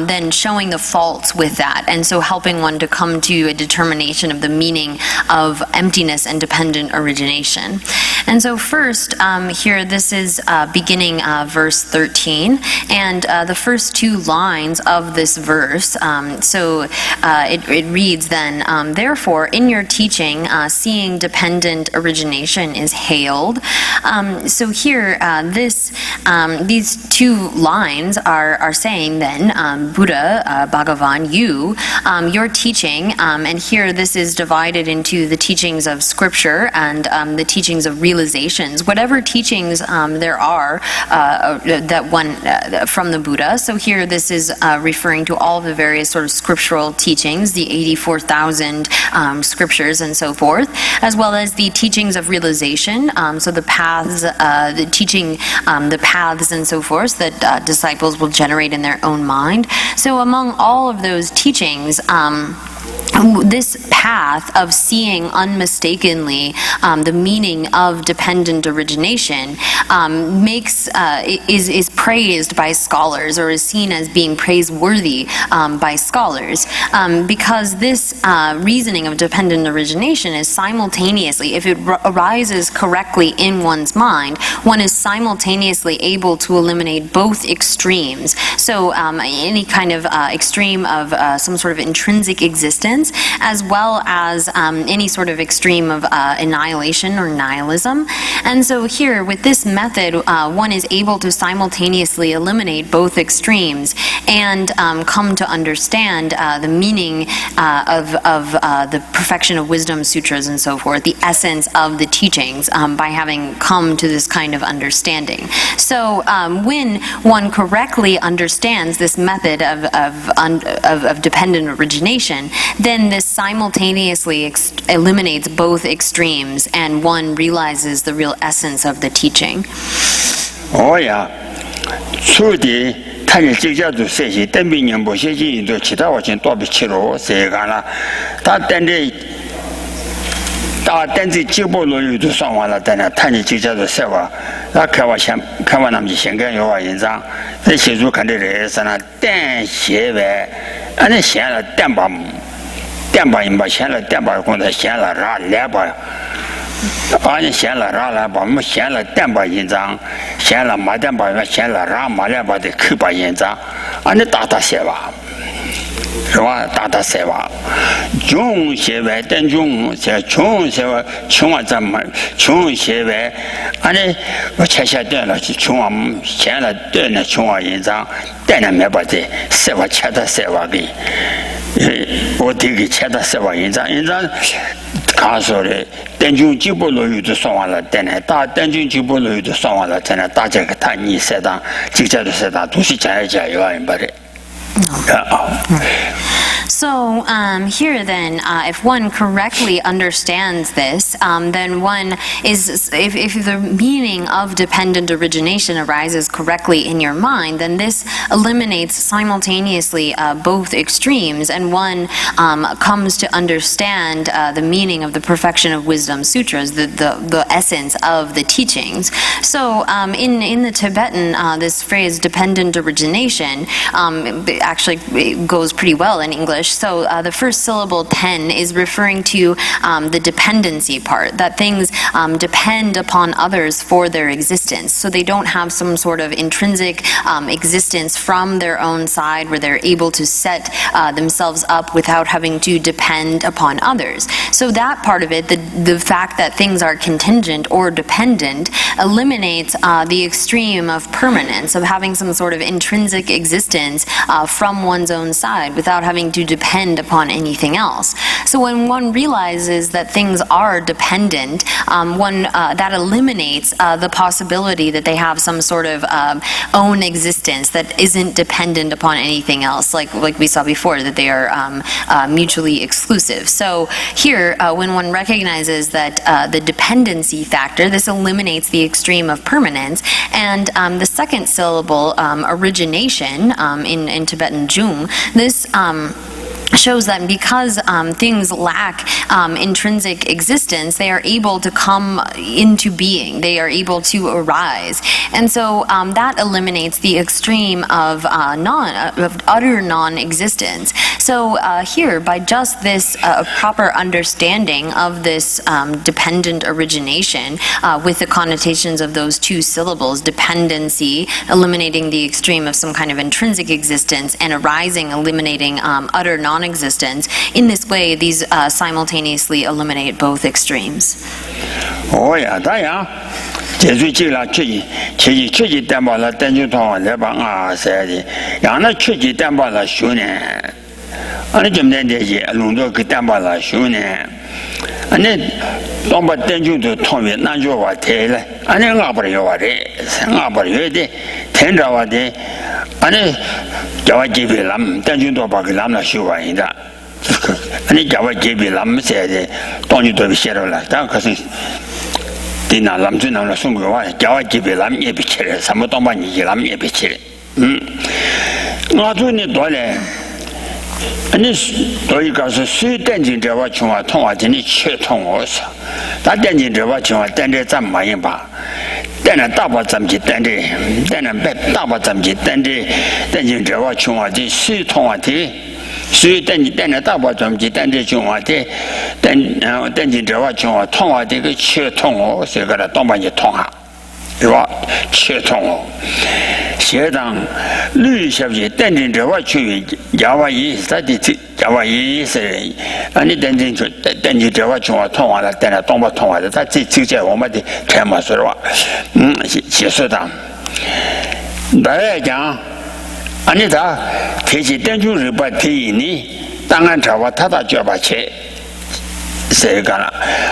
then showing the faults with that, and so helping one to come to a determination of the meaning of emptiness and dependent origination. And so first, here, this is beginning verse 13, and the first two lines of this verse, it reads then, therefore, in your teaching, seeing dependent origination is hailed. So here, these two lines are saying then, Buddha, Bhagavan, your teaching, and here this is divided into the teachings of scripture and the teachings of realizations, whatever teachings there are that one from the Buddha. So here this is referring to all of the various sort of scriptural teachings, the 84,000 scriptures and so forth, as well as the teachings of realization, so the paths, the teaching the paths and so forth that disciples will generate in their own mind. So among all of those teachings, this path of seeing unmistakably the meaning of dependent origination is praised by scholars, or is seen as being praiseworthy by scholars, because this reasoning of dependent origination is simultaneously, if it arises correctly in one's mind, one is simultaneously able to eliminate both extremes. So any kind of extreme of some sort of intrinsic existence, as well as any sort of extreme of annihilation or nihilism. And so here, with this method, one is able to simultaneously eliminate both extremes and come to understand the meaning of the Perfection of Wisdom Sutras and so forth, the essence of the teachings, by having come to this kind of understanding. So when one correctly understands this method of dependent origination, then this simultaneously eliminates both extremes, and one realizes the real essence of the teaching. Oh yeah, so the 타니 직자도 세시 땜비년 보시지도 치다와진 또 비치로 세가나 다 땐데 다 땐지 지보로유도 상관하다나 타니 직자도 세와 나开玩 남지 생각 요와 인상这写出看的人sana 但写为安写了电把音把写了电把工作写了ra来把安写了ra来把我们写了电把印章写了马电把写了ra马来把的去把印章安大写吧是吧？大写吧，中写为等中写中写为穷啊怎么穷写为，俺这我切对了，穷啊写了对了穷啊印章，对了没把这写话切的写话给，我这个切的写话印章，刚说的等中几不落雨都算完了，等了大等中几不落雨都算完了，等了大这个他你写的，这家的写的都是加油啊，把的。So here then, if one correctly understands this, then one is, if the meaning of dependent origination arises correctly in your mind, then this eliminates simultaneously both extremes, and one comes to understand the meaning of the Perfection of Wisdom Sutras, the essence of the teachings. So in the Tibetan, this phrase dependent origination actually it goes pretty well in English. So the first syllable 10 is referring to the dependency part, that things depend upon others for their existence. So they don't have some sort of intrinsic existence from their own side where they're able to set themselves up without having to depend upon others. So that part of it, the fact that things are contingent or dependent, eliminates the extreme of permanence, of having some sort of intrinsic existence from one's own side without having to depend upon anything else. So when one realizes that things are dependent, that eliminates the possibility that they have some sort of own existence that isn't dependent upon anything else, like we saw before, that they are mutually exclusive. So here, when one recognizes that the dependency factor, this eliminates the extreme of permanence, and the second syllable, origination, in Tibetan Jung, this shows that because things lack intrinsic existence, they are able to come into being, they are able to arise. And so that eliminates the extreme of utter non-existence. So here, by just this proper understanding of this dependent origination with the connotations of those two syllables, dependency, eliminating the extreme of some kind of intrinsic existence, and arising, eliminating utter non-existence. In this way, these simultaneously eliminate both extremes. Oh yeah, that yeah. 제주 지라 취지 담발라 땡주통 레방아 세지 양나 취지 담발라 쇼네 아니 좀 된대지 롱도 그 담발라 쇼네 아니 동바 땡주도 통에 난줘와 대래 아니 가버려 와래 생가버려 돼 텐자와 돼 아니 자와지빌람 땡주도 바글람나 쇼와인다 아니 자와지빌람 세지 돈이도 비셔라 다 그것은 디나 람주나로 송고와 자와집에 람 예비치래 사모동반이 람 예비치래 나도니 돌에 아니 너희 가서 수된진저와 중화 통화진이 최통어서 다된진저와 중화 땡제 잠 많이 봐 때는 다바 잠지 땡제 때는 배 다바 잠지 땡제 된진저와 중화지 수통화지所以等到大把专辑，等这中华的，等这这话中华通话这个切通哦，这个了当把你通下，对吧？切通哦，现在绿小姐等这话去亚瓦伊，他的亚瓦伊是，你等这话中华通话了，等了当把通话的，他这些我们的天马说的话，解释的，大家讲。아니 다 대시 땡주를 봐 대인이 땅한 잡아 타다 줘봐 체 세가라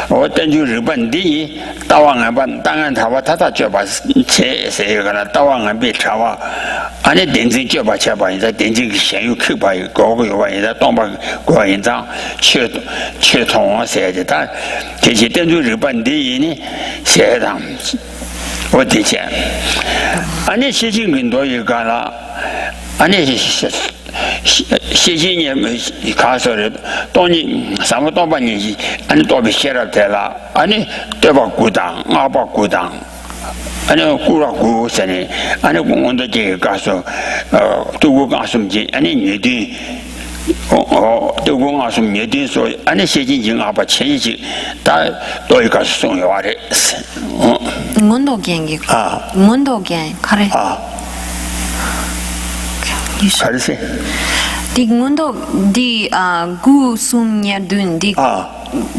어 땡주를 반디 따왕한 반 땅한 잡아 타다 줘봐 체 세가라 따왕한 비 잡아 아니 땡지 줘봐 쳐봐 이제 땡지 현유 크봐 고고 요바 이제 동바 고인장 최통 세제다 대시 땡주를 반디니 세당 어디지 아니 시진근도 이가라 아니 시진이 가서를 돈이 사무동반이 아니 도비 싫어되라 아니 대박구당 아박구당 아니 꾸라꾸세네 아니 공원도 제 가서 두고 가슴지 아니 니디 두고 가슴 니디서 아니 시진이 아바 체지 다 도이 가서 송요와래 문도갱이 문도갱 가래 가르세 di ngundo di gu sumnya dun di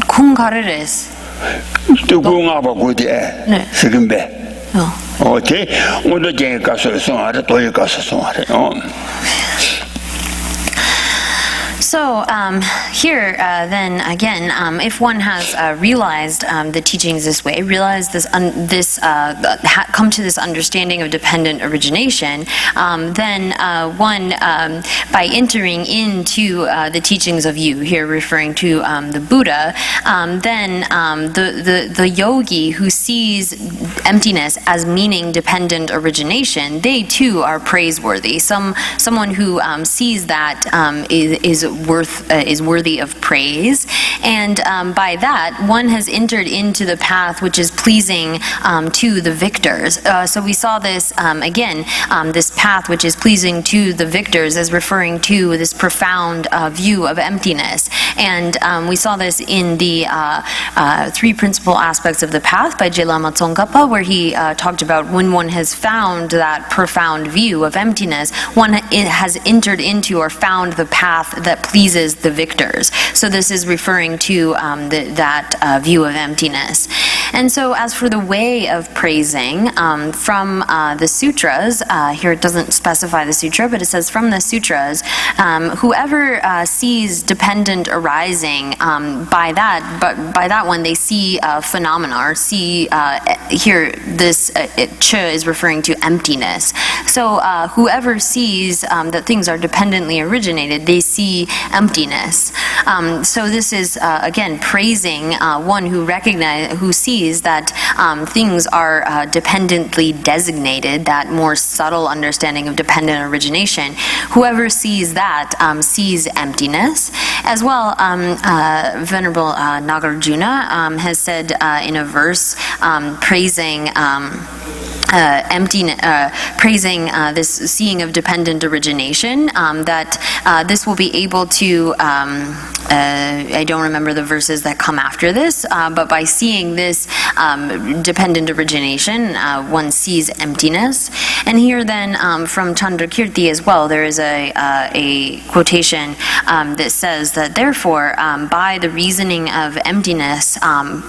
kung kareres 또 공하고 고대 지금배 오케이 오늘 제 가서 송하래 도에 가서 송하래 So here, then again, if one has realized the teachings this way, realized come to this understanding of dependent origination, then one, by entering into the teachings of you, here referring to the Buddha, then the yogi who sees emptiness as meaning dependent origination, they too are praiseworthy. Someone who sees that is worthy of praise, and by that one has entered into the path which is pleasing to the victors. So we saw this again, this path which is pleasing to the victors as referring to this profound view of emptiness, and we saw this in the three principal aspects of the path by Je Lama Tsongkhapa, where he talked about when one has found that profound view of emptiness, one has entered into or found the path that pleases the victors. So this is referring to that view of emptiness. And so as for the way of praising, from the sutras, here it doesn't specify the sutra, but it says from the sutras, whoever sees dependent arising, by that one they see phenomena, or see here this cha is referring to emptiness. So whoever sees that things are dependently originated, they see emptiness. So this is again praising one who sees sees that things are dependently designated, that more subtle understanding of dependent origination, whoever sees that sees emptiness. As well, Venerable Nagarjuna has said in a verse praising praising this seeing of dependent origination, that this will be able to, I don't remember the verses that come after this, but by seeing this dependent origination, one sees emptiness. And here then from Chandrakirti as well, there is a quotation that says that therefore by the reasoning of emptiness,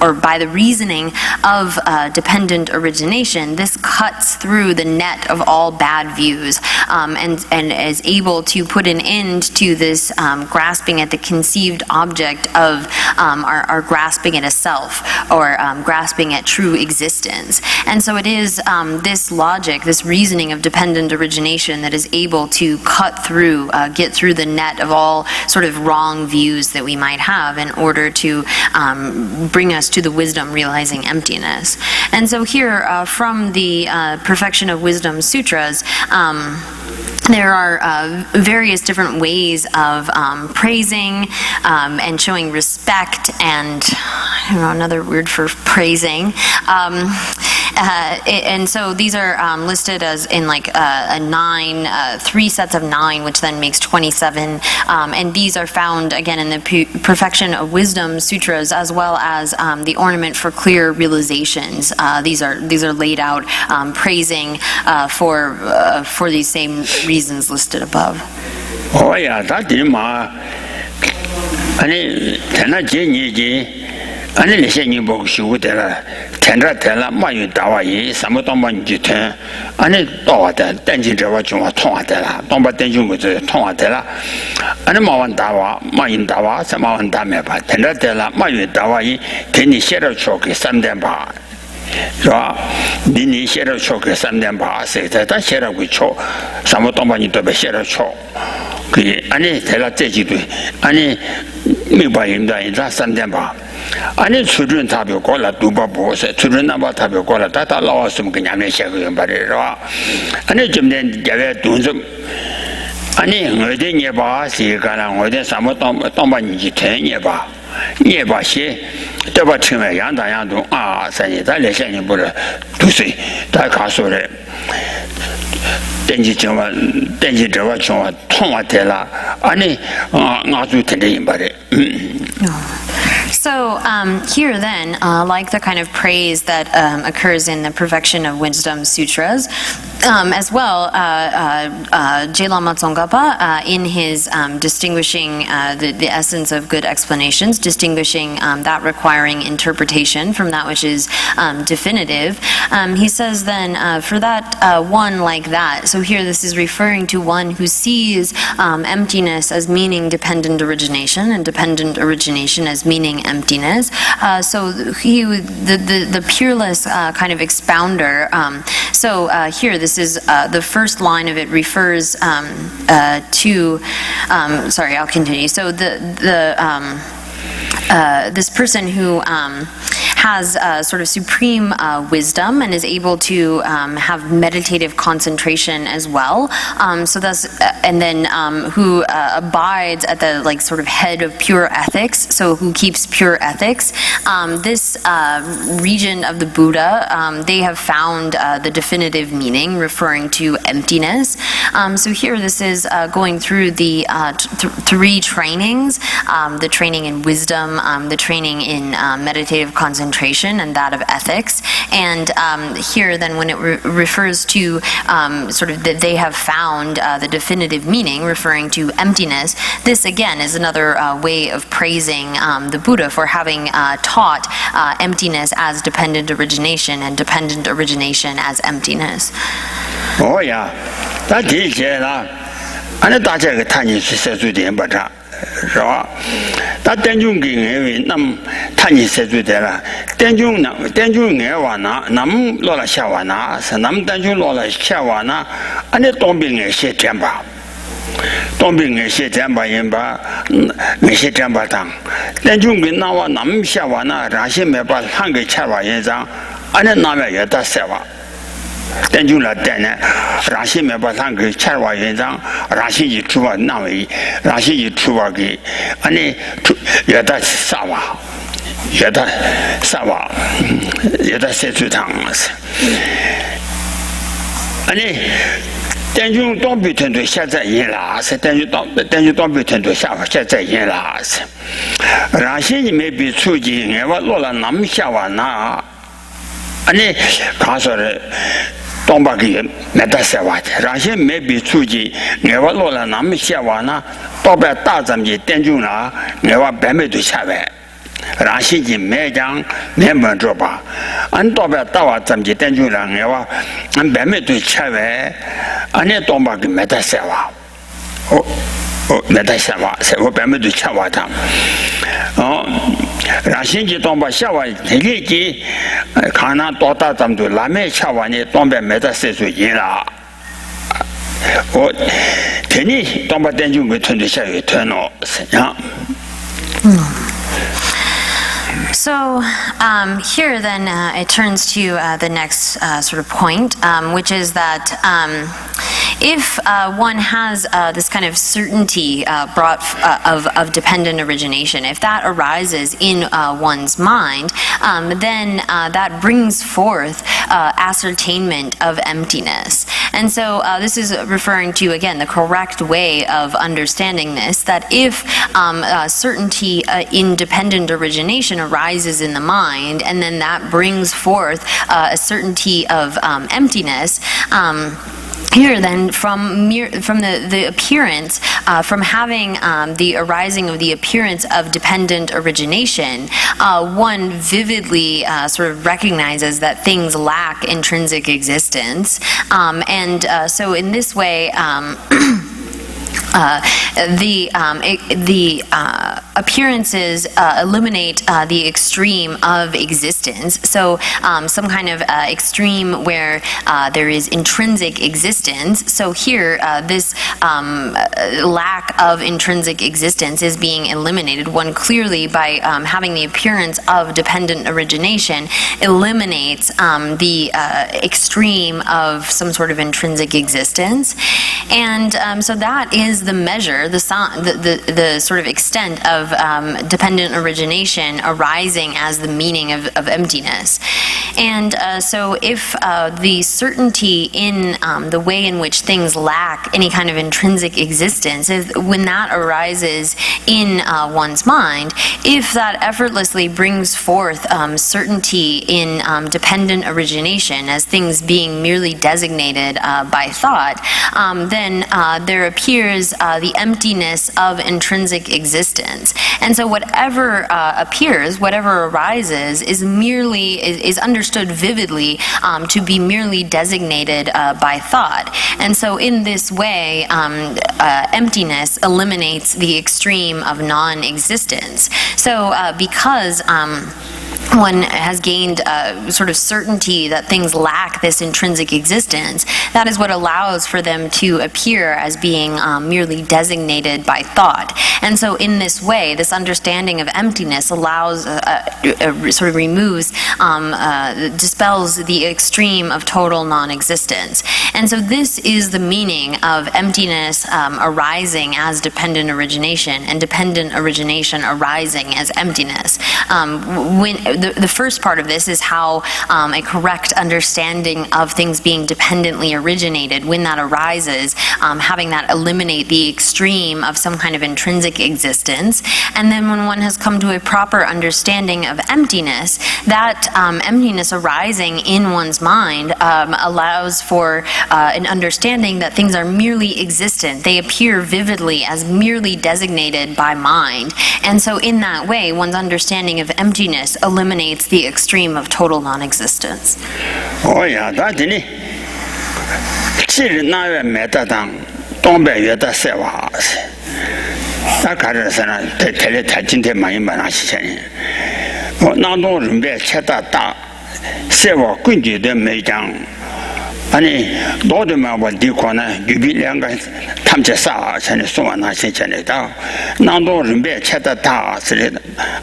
or by the reasoning of dependent origination, this cuts through the net of all bad views, and is able to put an end to this grasping at the conceived object of our grasping at a self, or grasping at true existence. And so it is this logic, this reasoning of dependent origination that is able to cut through, get through the net of all sort of wrong views that we might have in order to bring us to the wisdom realizing emptiness. And so here from the Perfection of Wisdom Sutras, there are various different ways of praising and showing respect, and I don't know, another word for praising. And so these are listed as in like a 9, 3 sets of 9, which then makes 27. And these are found again in the Perfection of Wisdom Sutras, as well as the Ornament for Clear Realizations. These are laid out praising for these same reasons listed above. Oh yeah, that is my. Ani tena je ani le se ni bo shu de la tenra tela ma yu da wa yi samu dong ba ji ten ani do de dan jin zhe wa zhong wa tong wa de la dong ba dan jun gu zhe tong wa de la ani ma wan da wa ma yin da wa sa ma wan da me ba tenra tela ma yu da wa yi ke ni xie de chuo ge 3点8是吧？你写的错个3点8，谁在他写了个错，什么东西你都别写了错。给，安尼在那这几对，安尼没把人的，他3点8，安尼出准他别过了，都把不是，出准那把他别过了，他老什么跟人家写个人把的是吧？安尼今天这个动作。安尼我的也把谁干了？我的什么当把你去听也把。也把些，这把成为样大样东啊！三年咱来现在不是都是大家说的，登记这个情况通话得了，安尼我就听着人把的。So here then, like the kind of praise that occurs in the Perfection of Wisdom Sutras, as well, Je Lama Tsongkhapa, in his distinguishing the essence of good explanations, distinguishing that requiring interpretation from that which is definitive, he says then, for that one like that, so here this is referring to one who sees emptiness as meaning dependent origination, and dependent origination as meaning emptiness. So the peerless kind of expounder. So here, this is the first line of it refers to. Sorry, I'll continue. So this person who has sort of supreme wisdom and is able to have meditative concentration as well. So thus, and then who abides at the like sort of head of pure ethics. So who keeps pure ethics. This region of the Buddha, they have found the definitive meaning, referring to emptiness. So here, this is going through the 3 trainings: the training in wisdom, the training in meditative concentration, and that of ethics. And here then when it refers to sort of that they have found the definitive meaning, referring to emptiness, this again is another way of praising the Buddha for having taught emptiness as dependent origination and dependent origination as emptiness. Oh yeah, that is it. And that's the time you say to the emperor. 是吧？他等中给因为那么他你设置的了，等中爱玩呐，那么落了下玩呐，是那么等中落了下玩呐，俺那当兵爱写天吧，东北人些占把人把那些占把当，但中国那话那么些话呢，让些没把三个吃话人上，俺那那边也得些话。但就了但呢，让些没把三个吃话人上，让些一出话那位，让些一出话给，俺那也得啥话。也得啥话，也得写出汤是。安尼，但就东北团队现在赢了是，但就东北团队现在赢了是。然些你没比出去，我落了那么下完那，安尼看说的。东北个没得说话的，然些没比出去，我落了那么些话呢，东北大咱们就点中了，我白没都下来。让现在没讲没门着吧，俺东北大话咱们就点中了，俺白没都吃完，俺那东北个没得说话，没得说话，我白没都吃完他，让现在东北说话，立即看那多大咱们都拉没吃完呢，东北没得说出赢了。我天天东北点中个团队下雨团了，是呀。So here then it turns to the next sort of point, which is that if one has this kind of certainty brought of dependent origination, if that arises in one's mind, then that brings forth ascertainment of emptiness. And so this is referring to, again, the correct way of understanding this, that if certainty in dependent origination arises in the mind, and then that brings forth a certainty of emptiness, here then from the appearance, from having the arising of the appearance of dependent origination, one vividly sort of recognizes that things lack intrinsic existence, and so in this way the appearances eliminate the extreme of existence. So some kind of extreme where there is intrinsic existence. So here this lack of intrinsic existence is being eliminated. One clearly by having the appearance of dependent origination eliminates the extreme of some sort of intrinsic existence. And so that is the measure, the sort of extent of dependent origination arising as the meaning of emptiness. And so if the certainty in the way in which things lack any kind of intrinsic existence, when that arises in one's mind, if that effortlessly brings forth certainty in dependent origination as things being merely designated by thought, then there appears the emptiness of intrinsic existence. And so whatever appears, whatever arises, is understood vividly to be merely designated by thought. And so in this way, emptiness eliminates the extreme of non-existence. So because one has gained sort of certainty that things lack this intrinsic existence, that is what allows for them to appear as being merely designated by thought. And so in this way, this understanding of emptiness allows, sort of removes, dispels the extreme of total non-existence. And so this is the meaning of emptiness arising as dependent origination, and dependent origination arising as emptiness. When the first part of this is how a correct understanding of things being dependently originated, when that arises, having that eliminate the extreme of some kind of intrinsic existence. And then when one has come to a proper understanding of emptiness, that emptiness arising in one's mind allows for an understanding that things are merely existent. They appear vividly as merely designated by mind. And so in that way, one's understanding of emptiness eliminates the extreme of total non-existence. Oh yeah, that's it. 其实那边没得当，东北也得说话是。那看着是呢，他今天满一满那些钱，我那种人别吃的大，说话规矩都没讲， 아니 도드만 뭐 디코나 유비량가 탐제사 전에 소만나 신전에다 나도 준비 찾았다 쓰레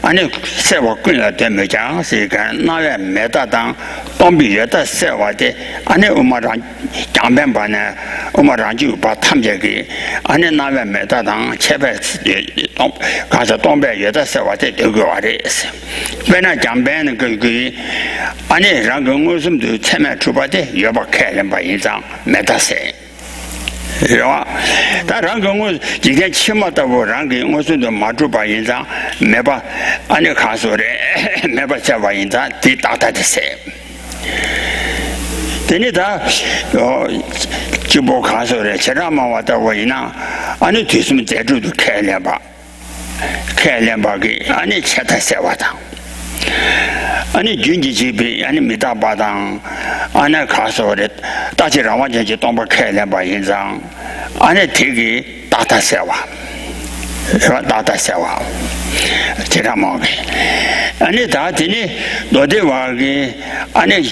아니 세워 끌려 되면자 세가 나에 메다당 동비여다 세워데 아니 우마랑 장변반에 우마랑 주바 탐제기 아니 나에 메다당 체배 가서 동배여다 세워데 되고 와레스 왜나 장변은 그 아니 랑은 무슨도 체매 주바데 여박해 바 인상 메다세 요 다른 경우 이게 치마다고 랑게 무슨도 마주바 인상 메바 아니 가서래 메바 잡아 인상 뒤따다세 되니다 주보 가서래 제라마 왔다고 이나 아니 뒤스면 제주도 캐려바기 아니 차타세 왔다 아니 준지집이 아니 미다바당 안에 가서 다시 라완전지 동바 캐려바 인상 안에 되게 따다세와 제가 먹게 아니 다들이 너대와기 아니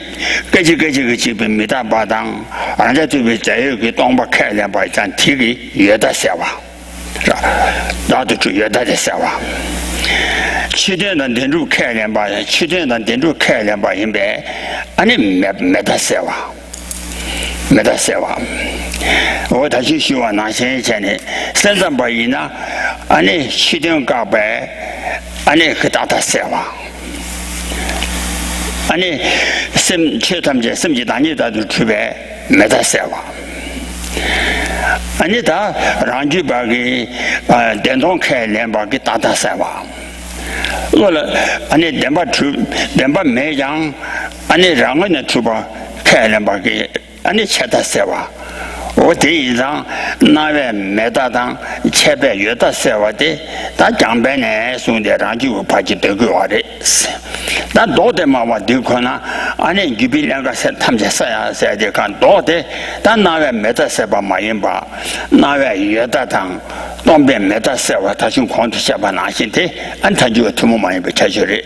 깨지깨지 집이 미다바당 안에 집이 자유기 동바 캐려바 인상 되게 여다세와 나도 주 여다세와 치대는 된주 캐련 봐 치대는 된주 캐련 봐 임베 아니 메다세와 어 다시 시와 나신 전에 선산 바이나 아니 치대는 가베 아니 그 다다세와 아니 심 체탐제 심지 다니다도 주베 메다세와 아니 다 란지 바기 den동 캐련 바기 다다세와 아니 덴바 매장 아니 랑은 주바 캐련바기 아니 차다세와 어디 이상 나외 메다당 체배 여다세와데 다 장변에 손대랑주 파지 되고 와래 다 도대마와 되거나 아니 기빌량가 탐제사야 세대간 도대 다 나외 메다세바 마인바 나외 여다당 동배 메다세와 다시 콘트 샤바 나신데 안타주가 투모 많이 be차셔리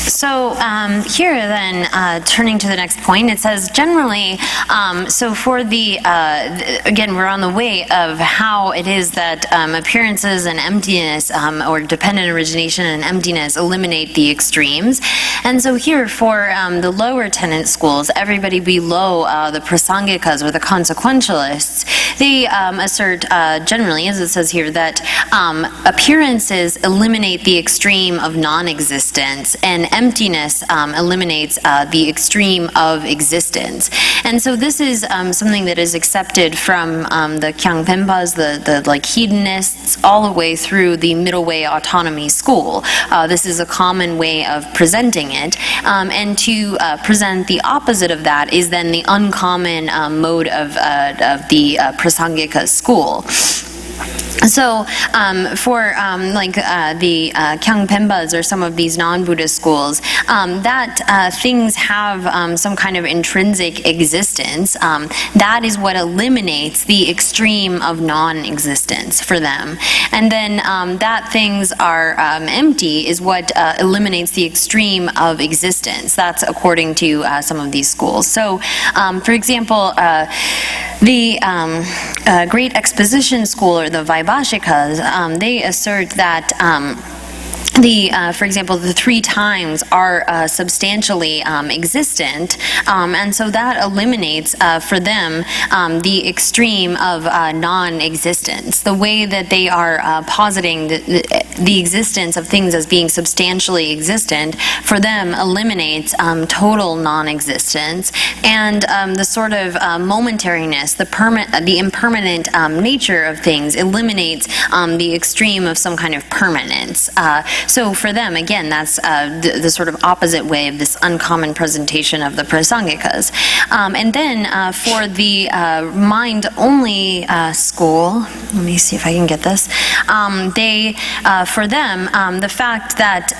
So here then, turning to the next point, it says generally, so for the, again, we're on the way of how it is that appearances and emptiness, or dependent origination and emptiness eliminate the extremes. And so here for the lower tenant schools, everybody below the prasangikas or the consequentialists, they assert generally, as it says here, that appearances eliminate the extreme of non-existence and emptiness eliminates the extreme of existence. And so this is something that is accepted from the Kyangpenpas, the like hedonists, all the way through the middle way autonomy school. This is a common way of presenting it. And to present the opposite of that is then the uncommon mode of the Prasangika school. So for like the Kyangpenpas or some of these non-Buddhist schools, that things have some kind of intrinsic existence, that is what eliminates the extreme of non-existence for them. And then that things are empty is what eliminates the extreme of existence. That's according to some of these schools. So for example, the Great Exposition School or the Vaibhashikas, they assert that for example, the 3 times are substantially existent, and so that eliminates for them the extreme of non-existence. The way that they are positing the existence of things as being substantially existent, for them eliminates total non-existence, and the sort of momentariness, the impermanent nature of things eliminates the extreme of some kind of permanence. So for them, again, that's the sort of opposite way of this uncommon presentation of the Prasangikas. And then for the mind-only school, let me see if I can get this, for them, the fact that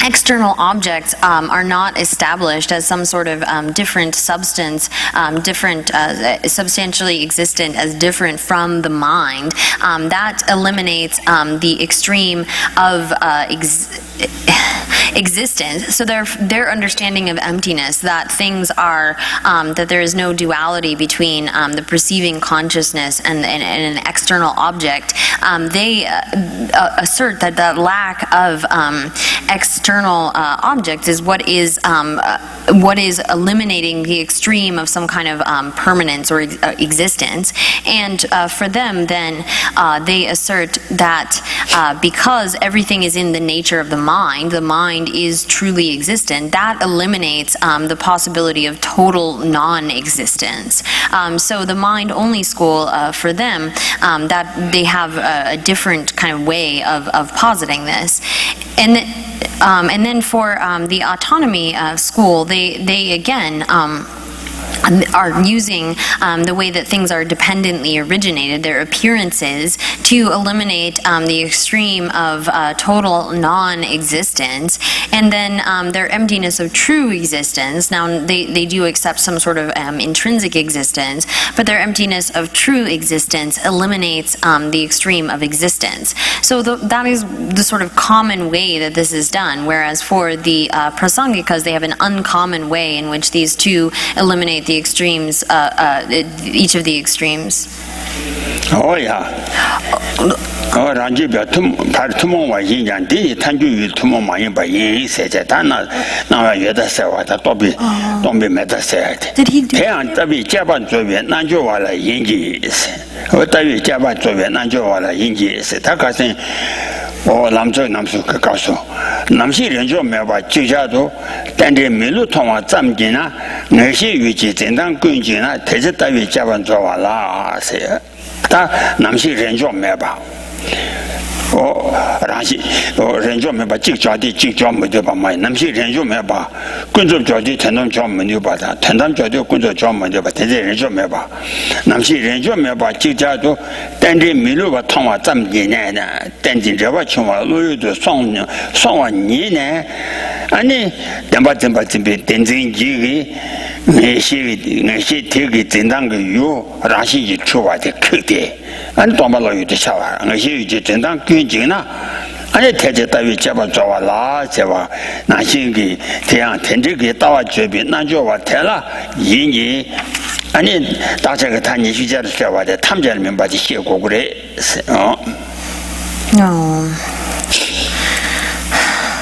external objects are not established as some sort of different substance, substantially existent as different from the mind, that eliminates the extreme of existence. So their understanding of emptiness, that things are, that there is no duality between the perceiving consciousness and an external object, they assert that the lack of external objects is what is eliminating the extreme of some kind of permanence or existence. And for them, then, they assert that because everything is in the nature of the mind is truly existent, that eliminates the possibility of total non-existence. So the mind-only school, for them, that they have a different kind of way of positing this. And then for the autonomy school, they again are using the way that things are dependently originated, their appearances, to eliminate the extreme of total non-existence, and then their emptiness of true existence. Now, they do accept some sort of intrinsic existence, but their emptiness of true existence eliminates the extreme of existence. So that is the sort of common way that this is done, whereas for the Prasangikas, they have an uncommon way in which these two eliminate the extremes, each of the extremes. Oh yeah. Oh, Ranji, but tomorrow was in Yandi, Tanju, tomorrow my in said that now you say what I don't be meta said. Did he do that? Tabi Japan to Nanjo while I is. What I Japan to Nanjo while I is. Takasin. Oh, Lamzo Namsu Kakaso. Namsi Renjo Meva Chijado, Tande Milu Toma Zamgina, Nashi Vichi, Zendan Gunjina, Tezeta Vijavan Zoala, say. Ta Namsi Renjo Meva. Oh, Rashi, or Renjo Meba Chikjadi, Chikjom Muduba, my Namsi Renjo Meba, Kunzo Jodi, Tendam Jom Munubata, Tendam Jodi, Kunzo Jom Muduba, Tende Renjo Meba. Namsi Renjo Meba Chikjado, Tende Miluba Toma Zamgina, Tendin Javachuma, Ludu Song Nina, Ani, Dambatimba Tenzin Jigi, Nashi Tigi Zendang Yu, Rashi Chua the Kiki, and Tomalo the shower, and she Zendang Kunjina. I tell you that we Java Java, Nashingi, Tian, Tendiki, Tawa Jebi, Najova Tella, Yingi, and then Tajatani, she just said what the Tamjan member the Shigore. No.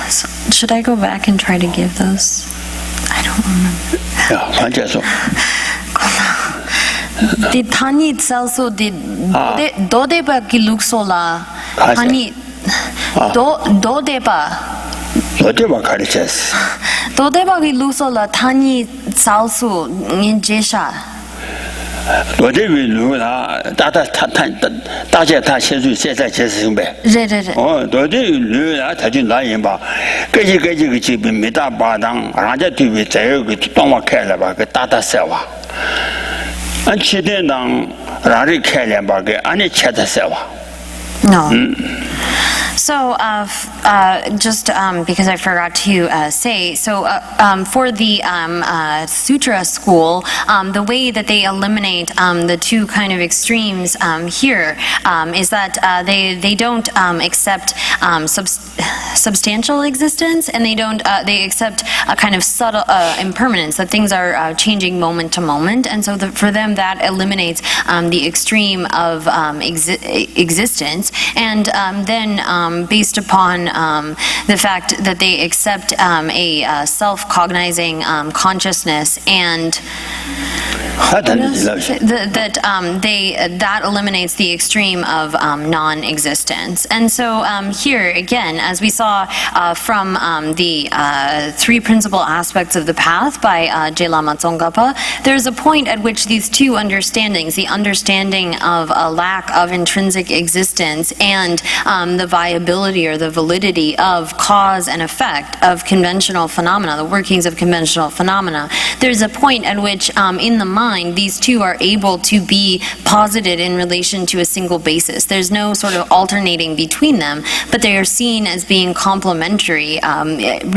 So, should I go back and try to give those? I don't remember. Yeah, I just so. Did Tani also did Dodeba Giluksola Tani Dodeba Caritas. Dodeba Giluksola Tani Salsu in Jesha. Dodebiluna, Data Shezu says I just oh, Dodebiluna, Tajin Layimba, Gaji Mita Badang, Raja to be Toma Kalaba, Tata Sewa. And she didn't Rari Kalabag, and it Chata Sewa. No. So, just because I forgot to say, so for the Sutra school, the way that they eliminate the two kind of extremes here is that they don't accept substantial existence, and they accept a kind of subtle impermanence, that things are changing moment to moment, and so for them that eliminates the extreme of existence, and then based upon the fact that they accept a self-cognizing consciousness, and that eliminates the extreme of non-existence. And so here again, as we saw from the three principal aspects of the path by Je Lama Tsongkhapa, there's a point at which these two understandings, the understanding of a lack of intrinsic existence and the viability or the validity of cause and effect of conventional phenomena, the workings of conventional phenomena, there's a point at which in the mind mind, these two are able to be posited in relation to a single basis. There's no sort of alternating between them, but they are seen as being complementary,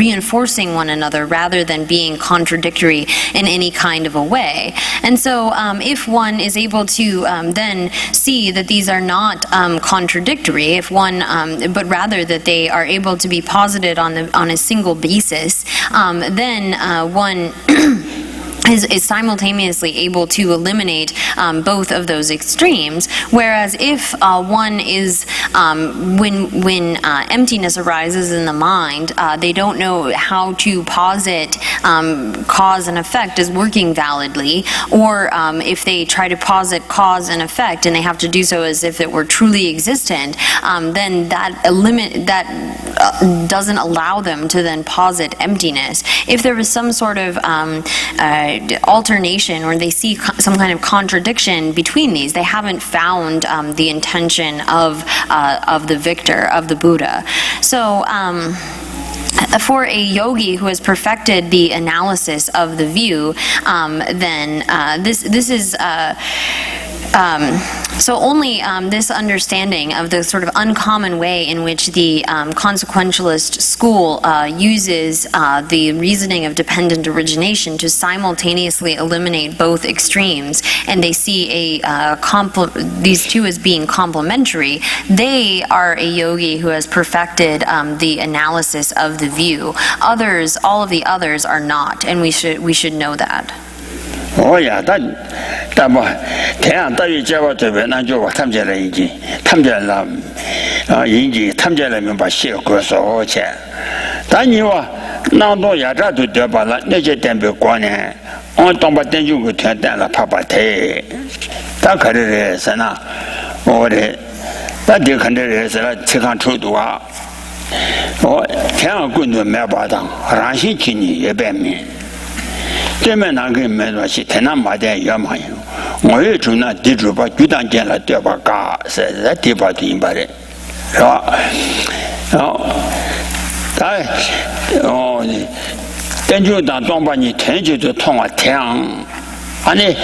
reinforcing one another rather than being contradictory in any kind of a way. And so if one is able to then see that these are not contradictory, if one, but rather that they are able to be posited on a single basis, then one is simultaneously able to eliminate both of those extremes. Whereas if one is, when emptiness arises in the mind, they don't know how to posit cause and effect as working validly, or if they try to posit cause and effect and they have to do so as if it were truly existent, then that doesn't allow them to then posit emptiness. If there was some sort of alternation, or they see some kind of contradiction between these, they haven't found the intention of the victor, of the Buddha. So for a yogi who has perfected the analysis of the view, then this is so only this understanding of the sort of uncommon way in which the consequentialist school uses the reasoning of dependent origination to simultaneously eliminate both extremes, and they see these two as being complementary. They are a yogi who has perfected the analysis of the view. Others, all of the others, are not, and we should know that. Oh yeah, that 뭐 대한 따위 제가 되면 나죠 탐제를 인지 탐제라 인지 탐제라면 봐시어 거서 제 단위와 나도 야자도 되발라 내제 땜be 관에 온 동바 땡주고 된다라 파파테 다 그래서나 오래 다들 간데서 체간 초도와 대한 군도 매바당 란신치니 예배면 对面那个没关系，天南马的也嘛有。我也住那地主把巨蛋建了，对吧？嘎，是在地把地把的，是吧？然后，等就当中把你天就就通了天，安尼，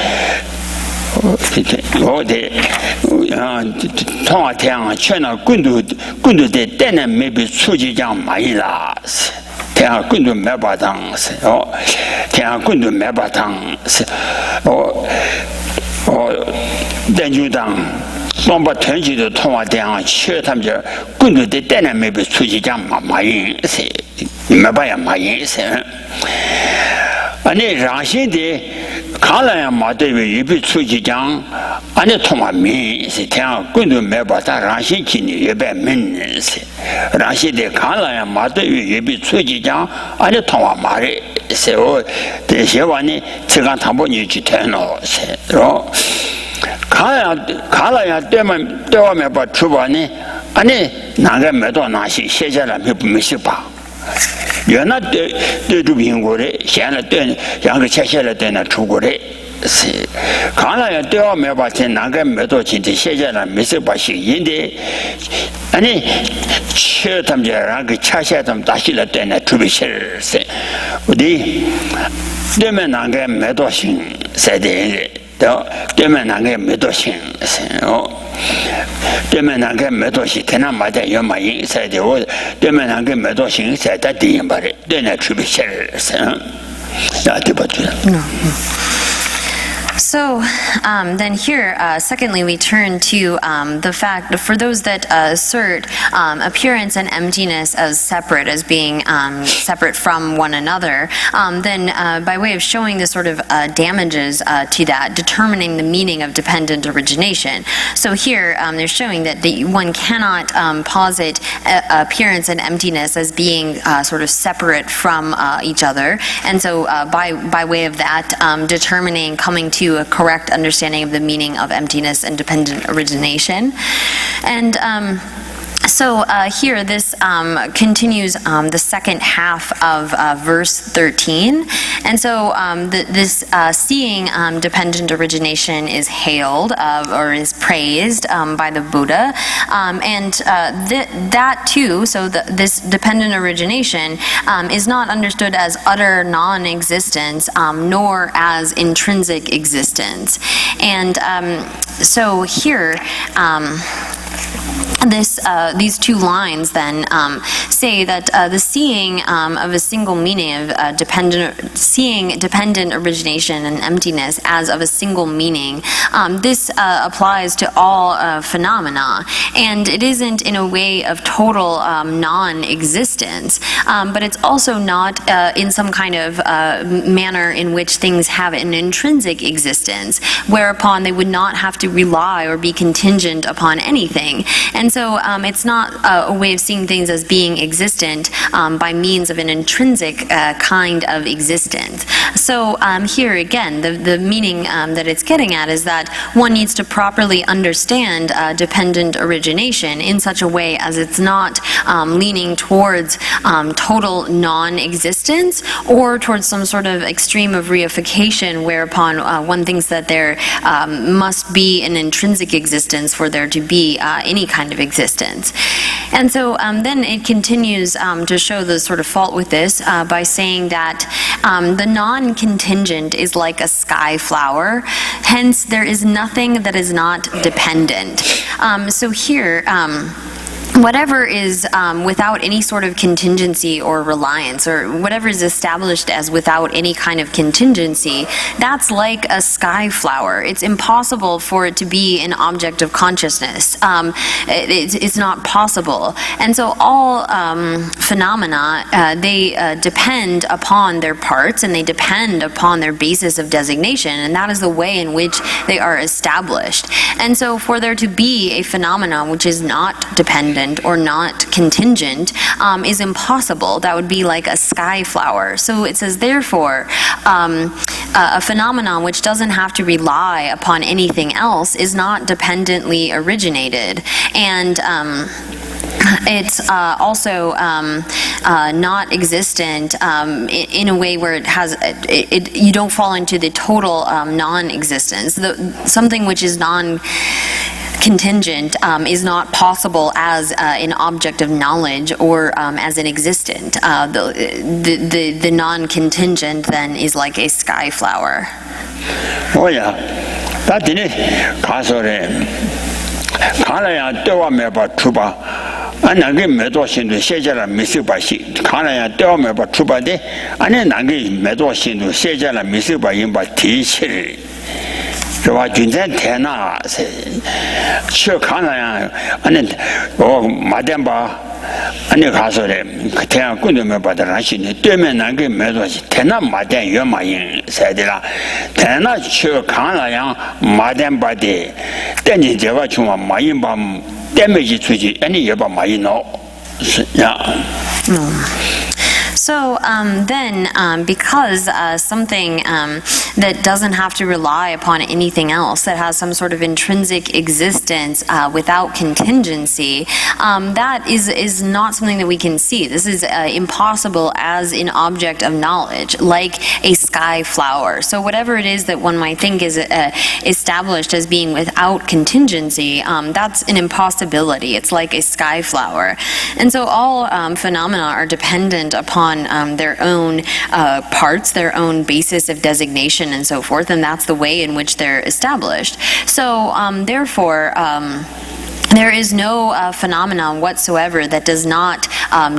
我的通了天，全那滚度的带那没被出去讲满意啦。 天下滚都没把当是哦，天下滚都没把当是但就当双把团结的通话电话，去他们家滚都得带来没被出去讲马云是，没把呀马云是，那让心的看了呀马对面也被出去讲，那通话名是天下滚都没把当让心今年也被门是。 让现在看了呀，马对于也比出去讲，俺这通话马的，是我这些话呢，这个他不你去听了，是吧？看了呀，对外面把出版呢，俺呢哪个没到哪些写下来没写吧？原来对住苹果的，现在对两个写下来对那出国的。 是，看了呀，对外面把天哪个没多钱的写下来，没事把写印的，那你去他们家那个恰恰他们打起来对那特别些是，我的对面那个没多钱晒的，对面那个没多钱是哦，对面那个没多钱，天那买的要买银晒的，我对面那个没多钱晒的电把的，对那特别些是，啊，对不对？So then here, secondly, we turn to the fact, for those that assert appearance and emptiness as separate, as being separate from one another, then by way of showing the sort of damages to that, determining the meaning of dependent origination. So here, they're showing that one cannot posit appearance and emptiness as being sort of separate from each other. And so by way of that, determining, coming to a correct understanding of the meaning of emptiness and dependent origination. And So here, this continues the second half of verse 13. And so this seeing dependent origination is hailed or is praised by the Buddha. And that too, so this dependent origination is not understood as utter non-existence, nor as intrinsic existence. And so here, these two lines then say that the seeing of a single meaning of seeing dependent origination and emptiness as of a single meaning, this applies to all phenomena, and it isn't in a way of total non-existence, but it's also not in some kind of manner in which things have an intrinsic existence, whereupon they would not have to rely or be contingent upon anything. And so it's not a way of seeing things as being existent by means of an intrinsic kind of existence. So here again, the meaning that it's getting at is that one needs to properly understand dependent origination in such a way as it's not leaning towards total non-existence or towards some sort of extreme of reification whereupon one thinks that there must be an intrinsic existence for there to be any kind of existence. And so then it continues to show the sort of fault with this by saying that the non-contingent is like a sky flower, hence there is nothing that is not dependent. So here, whatever is without any sort of contingency or reliance, or whatever is established as without any kind of contingency, that's like a sky flower. It's impossible for it to be an object of consciousness. It's not possible. And so all phenomena, they depend upon their parts, and they depend upon their basis of designation, and that is the way in which they are established. And so for there to be a phenomenon which is not dependent or not contingent is impossible. That would be like a sky flower. So it says, therefore, a phenomenon which doesn't have to rely upon anything else is not dependently originated. And it's also not existent in a way where it has you don't fall into the total non-existence. Something which is contingent is not possible as an object of knowledge or as an existent. The non-contingent then is like a sky flower. Oh yeah, that in it. Kasore, Kanaya Dewa Meba Truba, and Nagi Medoshin to Shejara Misubashi, Kanaya Dewa Meba Truba de, and then Nagi Medoshin to Shejara Misuba Yimba Tichi. 是吧？军在天呐，去看了呀，俺那我马店吧，俺那卡说的，天上滚都没把它拉去的，对面那个没多些，天呐马店越马赢晒的啦，天呐去看了呀，马店把的，电进这个去嘛，马赢把电没去出去，俺那也把马赢了，是呀。So then, because something that doesn't have to rely upon anything else, that has some sort of intrinsic existence without contingency, that is not something that we can see. This is impossible as an object of knowledge, like a sky flower. So whatever it is that one might think is established as being without contingency, that's an impossibility. It's like a sky flower. And so all phenomena are dependent upon their own parts, their own basis of designation and so forth, and that's the way in which they're established. So therefore, there is no phenomenon whatsoever that does not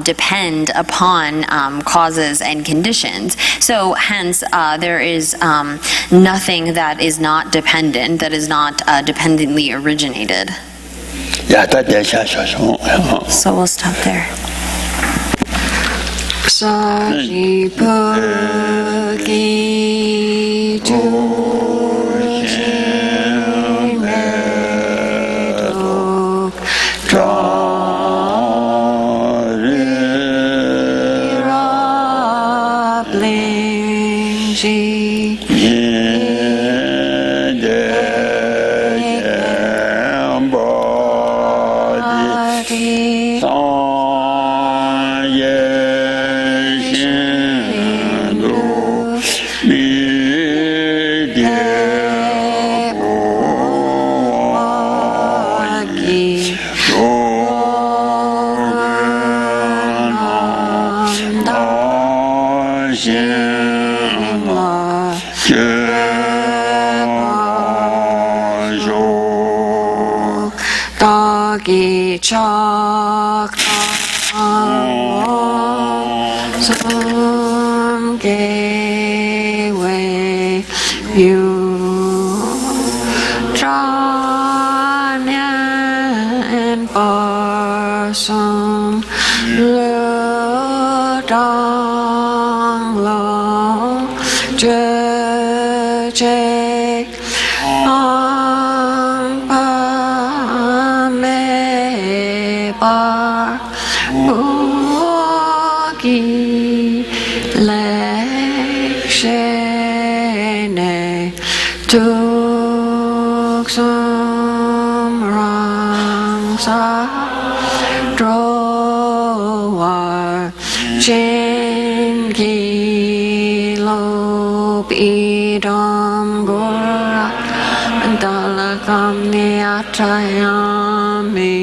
depend upon causes and conditions. So hence, there is nothing that is not dependent, that is not dependently originated. So we'll stop there. Saripagi Jushimedok Draplingji Yedekembodi so Dagi chak some gay way you and bar some dong long je pa me bar buki le shene tuk some rang sa dro war chen ki lo idam gora dala kam ni atayami